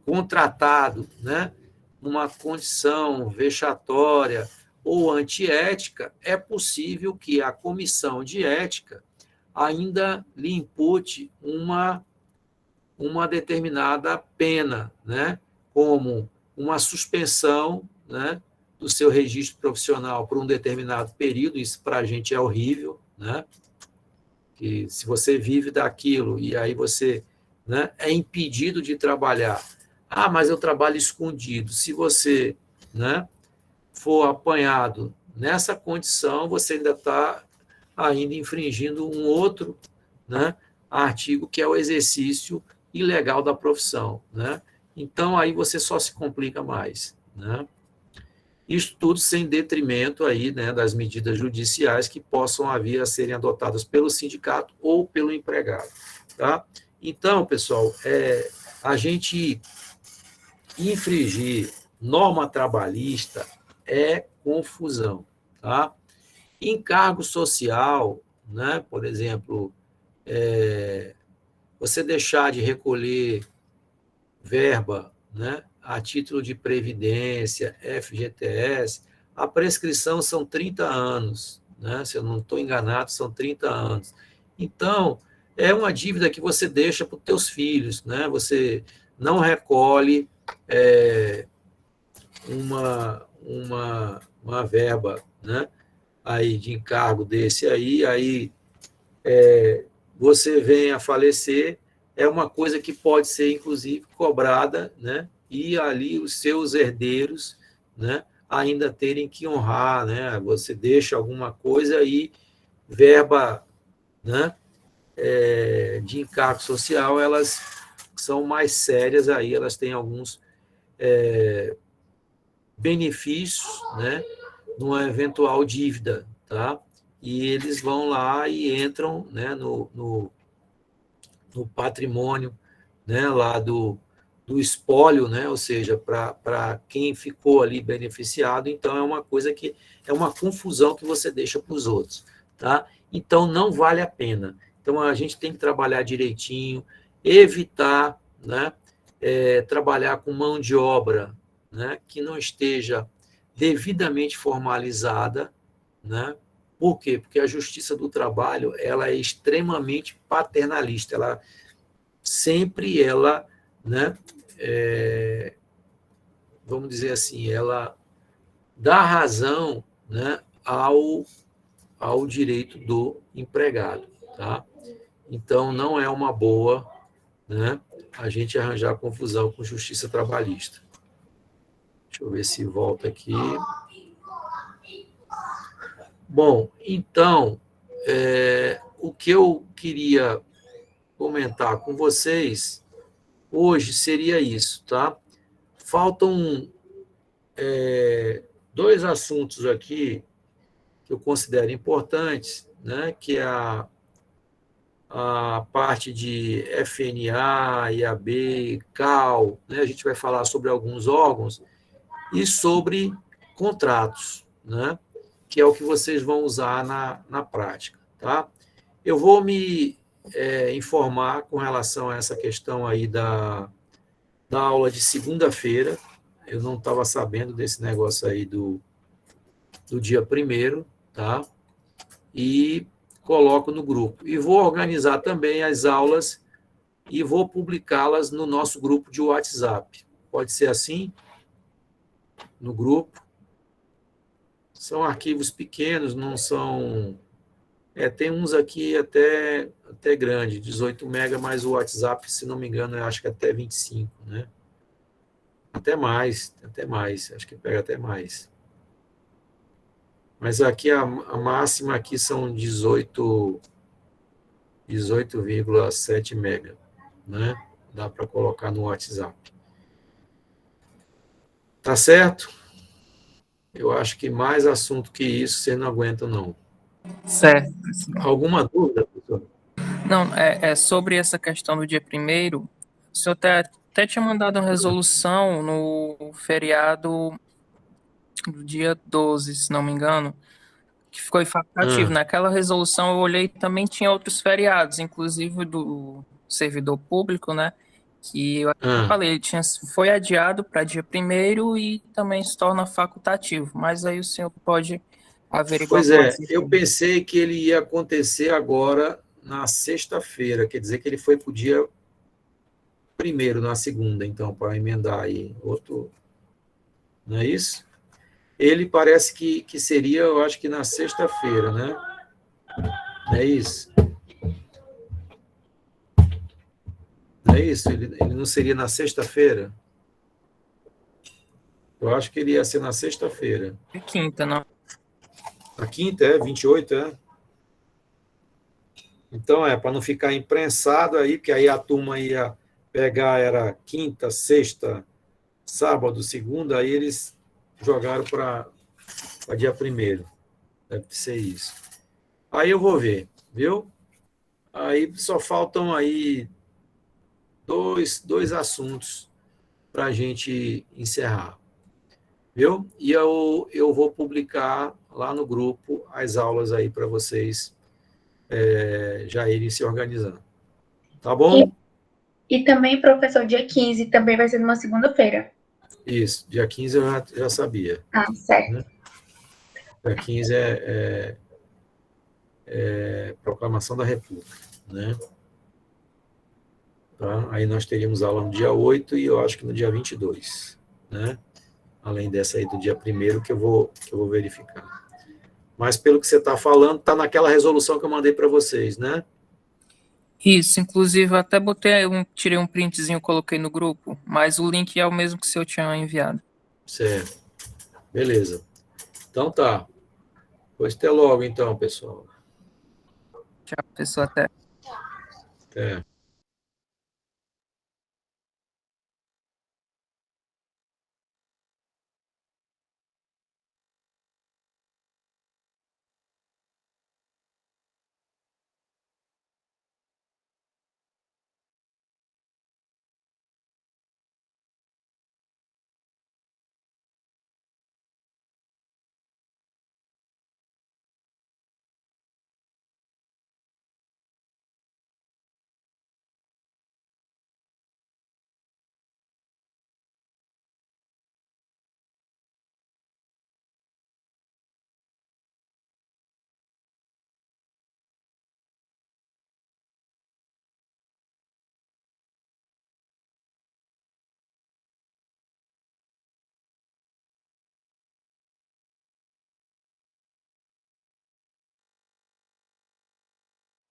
contratado, né, numa condição vexatória ou antiética, é possível que a comissão de ética ainda lhe impute uma determinada pena, né, como uma suspensão, né, do seu registro profissional por um determinado período. Isso para a gente é horrível, né, que se você vive daquilo e aí você, né, é impedido de trabalhar. Ah, mas eu trabalho escondido. Se você, né, for apanhado nessa condição, você ainda está infringindo um outro, né, artigo, que é o exercício ilegal da profissão. Né? Então, aí você só se complica mais. Né? Isso tudo sem detrimento aí, né, das medidas judiciais que possam vir a serem adotadas pelo sindicato ou pelo empregado. Tá? Então, pessoal, a gente infringir norma trabalhista é confusão. Tá? Encargo social, né, por exemplo, você deixar de recolher verba, né, a título de previdência, FGTS, a prescrição são 30 anos, né, se eu não estou enganado, são 30 anos. Então, é uma dívida que você deixa para os teus filhos, né, você não recolhe uma verba, né, aí de encargo desse aí você vem a falecer, é uma coisa que pode ser, inclusive, cobrada, né, e ali os seus herdeiros, né, ainda terem que honrar, né, você deixa alguma coisa e verba, né, de encargo social, elas são mais sérias, aí elas têm alguns benefícios, né, numa eventual dívida, tá? E eles vão lá e entram, né, no patrimônio, né, lá do espólio, né, ou seja, para quem ficou ali beneficiado. Então, é uma coisa que é uma confusão que você deixa para os outros. Tá? Então, não vale a pena. Então, a gente tem que trabalhar direitinho, evitar, né, trabalhar com mão de obra, né, que não esteja devidamente formalizada, né? Por quê? Porque a Justiça do Trabalho ela é extremamente paternalista, ela sempre né, vamos dizer assim, ela dá razão, né, ao direito do empregado, tá? Então não é uma boa, né, a gente arranjar confusão com justiça trabalhista. Deixa eu ver se volta aqui. Bom, então, o que eu queria comentar com vocês hoje seria isso, tá? Faltam dois assuntos aqui que eu considero importantes, né? Que é a parte de FNA, IAB, CAL, né? A gente vai falar sobre alguns órgãos e sobre contratos, né? Que é o que vocês vão usar na prática, tá? Eu vou me informar com relação a essa questão aí da aula de segunda-feira. Eu não estava sabendo desse negócio aí do dia 1º, tá? E coloco no grupo. E vou organizar também as aulas e vou publicá-las no nosso grupo de WhatsApp. Pode ser assim? No grupo. São arquivos pequenos, não são... tem uns aqui até grande, 18 MB, mas o WhatsApp, se não me engano, eu acho que até 25, né? Até mais, acho que pega até mais. Mas aqui a máxima aqui são 18,7 MB, né? Dá para colocar no WhatsApp. Tá certo? Eu acho que mais assunto que isso você não aguenta, não. Certo. Alguma dúvida, professor? Não, é sobre essa questão do dia 1º. O senhor até tinha mandado uma resolução no feriado do dia 12, se não me engano, que ficou facultativo. Naquela resolução eu olhei, também tinha outros feriados, inclusive do servidor público, né? Que eu falei, ele foi adiado para dia 1º e também se torna facultativo. Mas aí o senhor pode averiguar. Pois é, eu pensei que ele ia acontecer agora na sexta-feira, quer dizer que ele foi para o dia 1º, na segunda, então, para emendar aí outro. Não é isso? Ele parece que seria, eu acho que na sexta-feira, né? Não é isso? Não é isso? Ele não seria na sexta-feira? Eu acho que ele ia ser na sexta-feira. É quinta, não? A quinta 28, Então, para não ficar imprensado aí, porque aí a turma ia pegar, era quinta, sexta, sábado, segunda, aí eles jogaram para dia 1º. Deve ser isso. Aí eu vou ver, viu? Aí só faltam aí dois assuntos para a gente encerrar, viu? E eu vou publicar lá no grupo as aulas aí para vocês já irem se organizando. Tá bom? E também, professor, dia 15 também vai ser numa segunda-feira. Isso, dia 15 eu já sabia. Certo. Né? Dia 15 é Proclamação da República, né? Tá? Aí nós teríamos aula no dia 8 e eu acho que no dia 22, né? Além dessa aí do dia 1º que eu vou verificar. Mas pelo que você está falando, está naquela resolução que eu mandei para vocês, né? Isso, inclusive eu até tirei um printzinho e coloquei no grupo, mas o link é o mesmo que o senhor tinha enviado. Certo. Beleza. Então tá. Pois até logo então, pessoal. Tchau, pessoal, até. Até.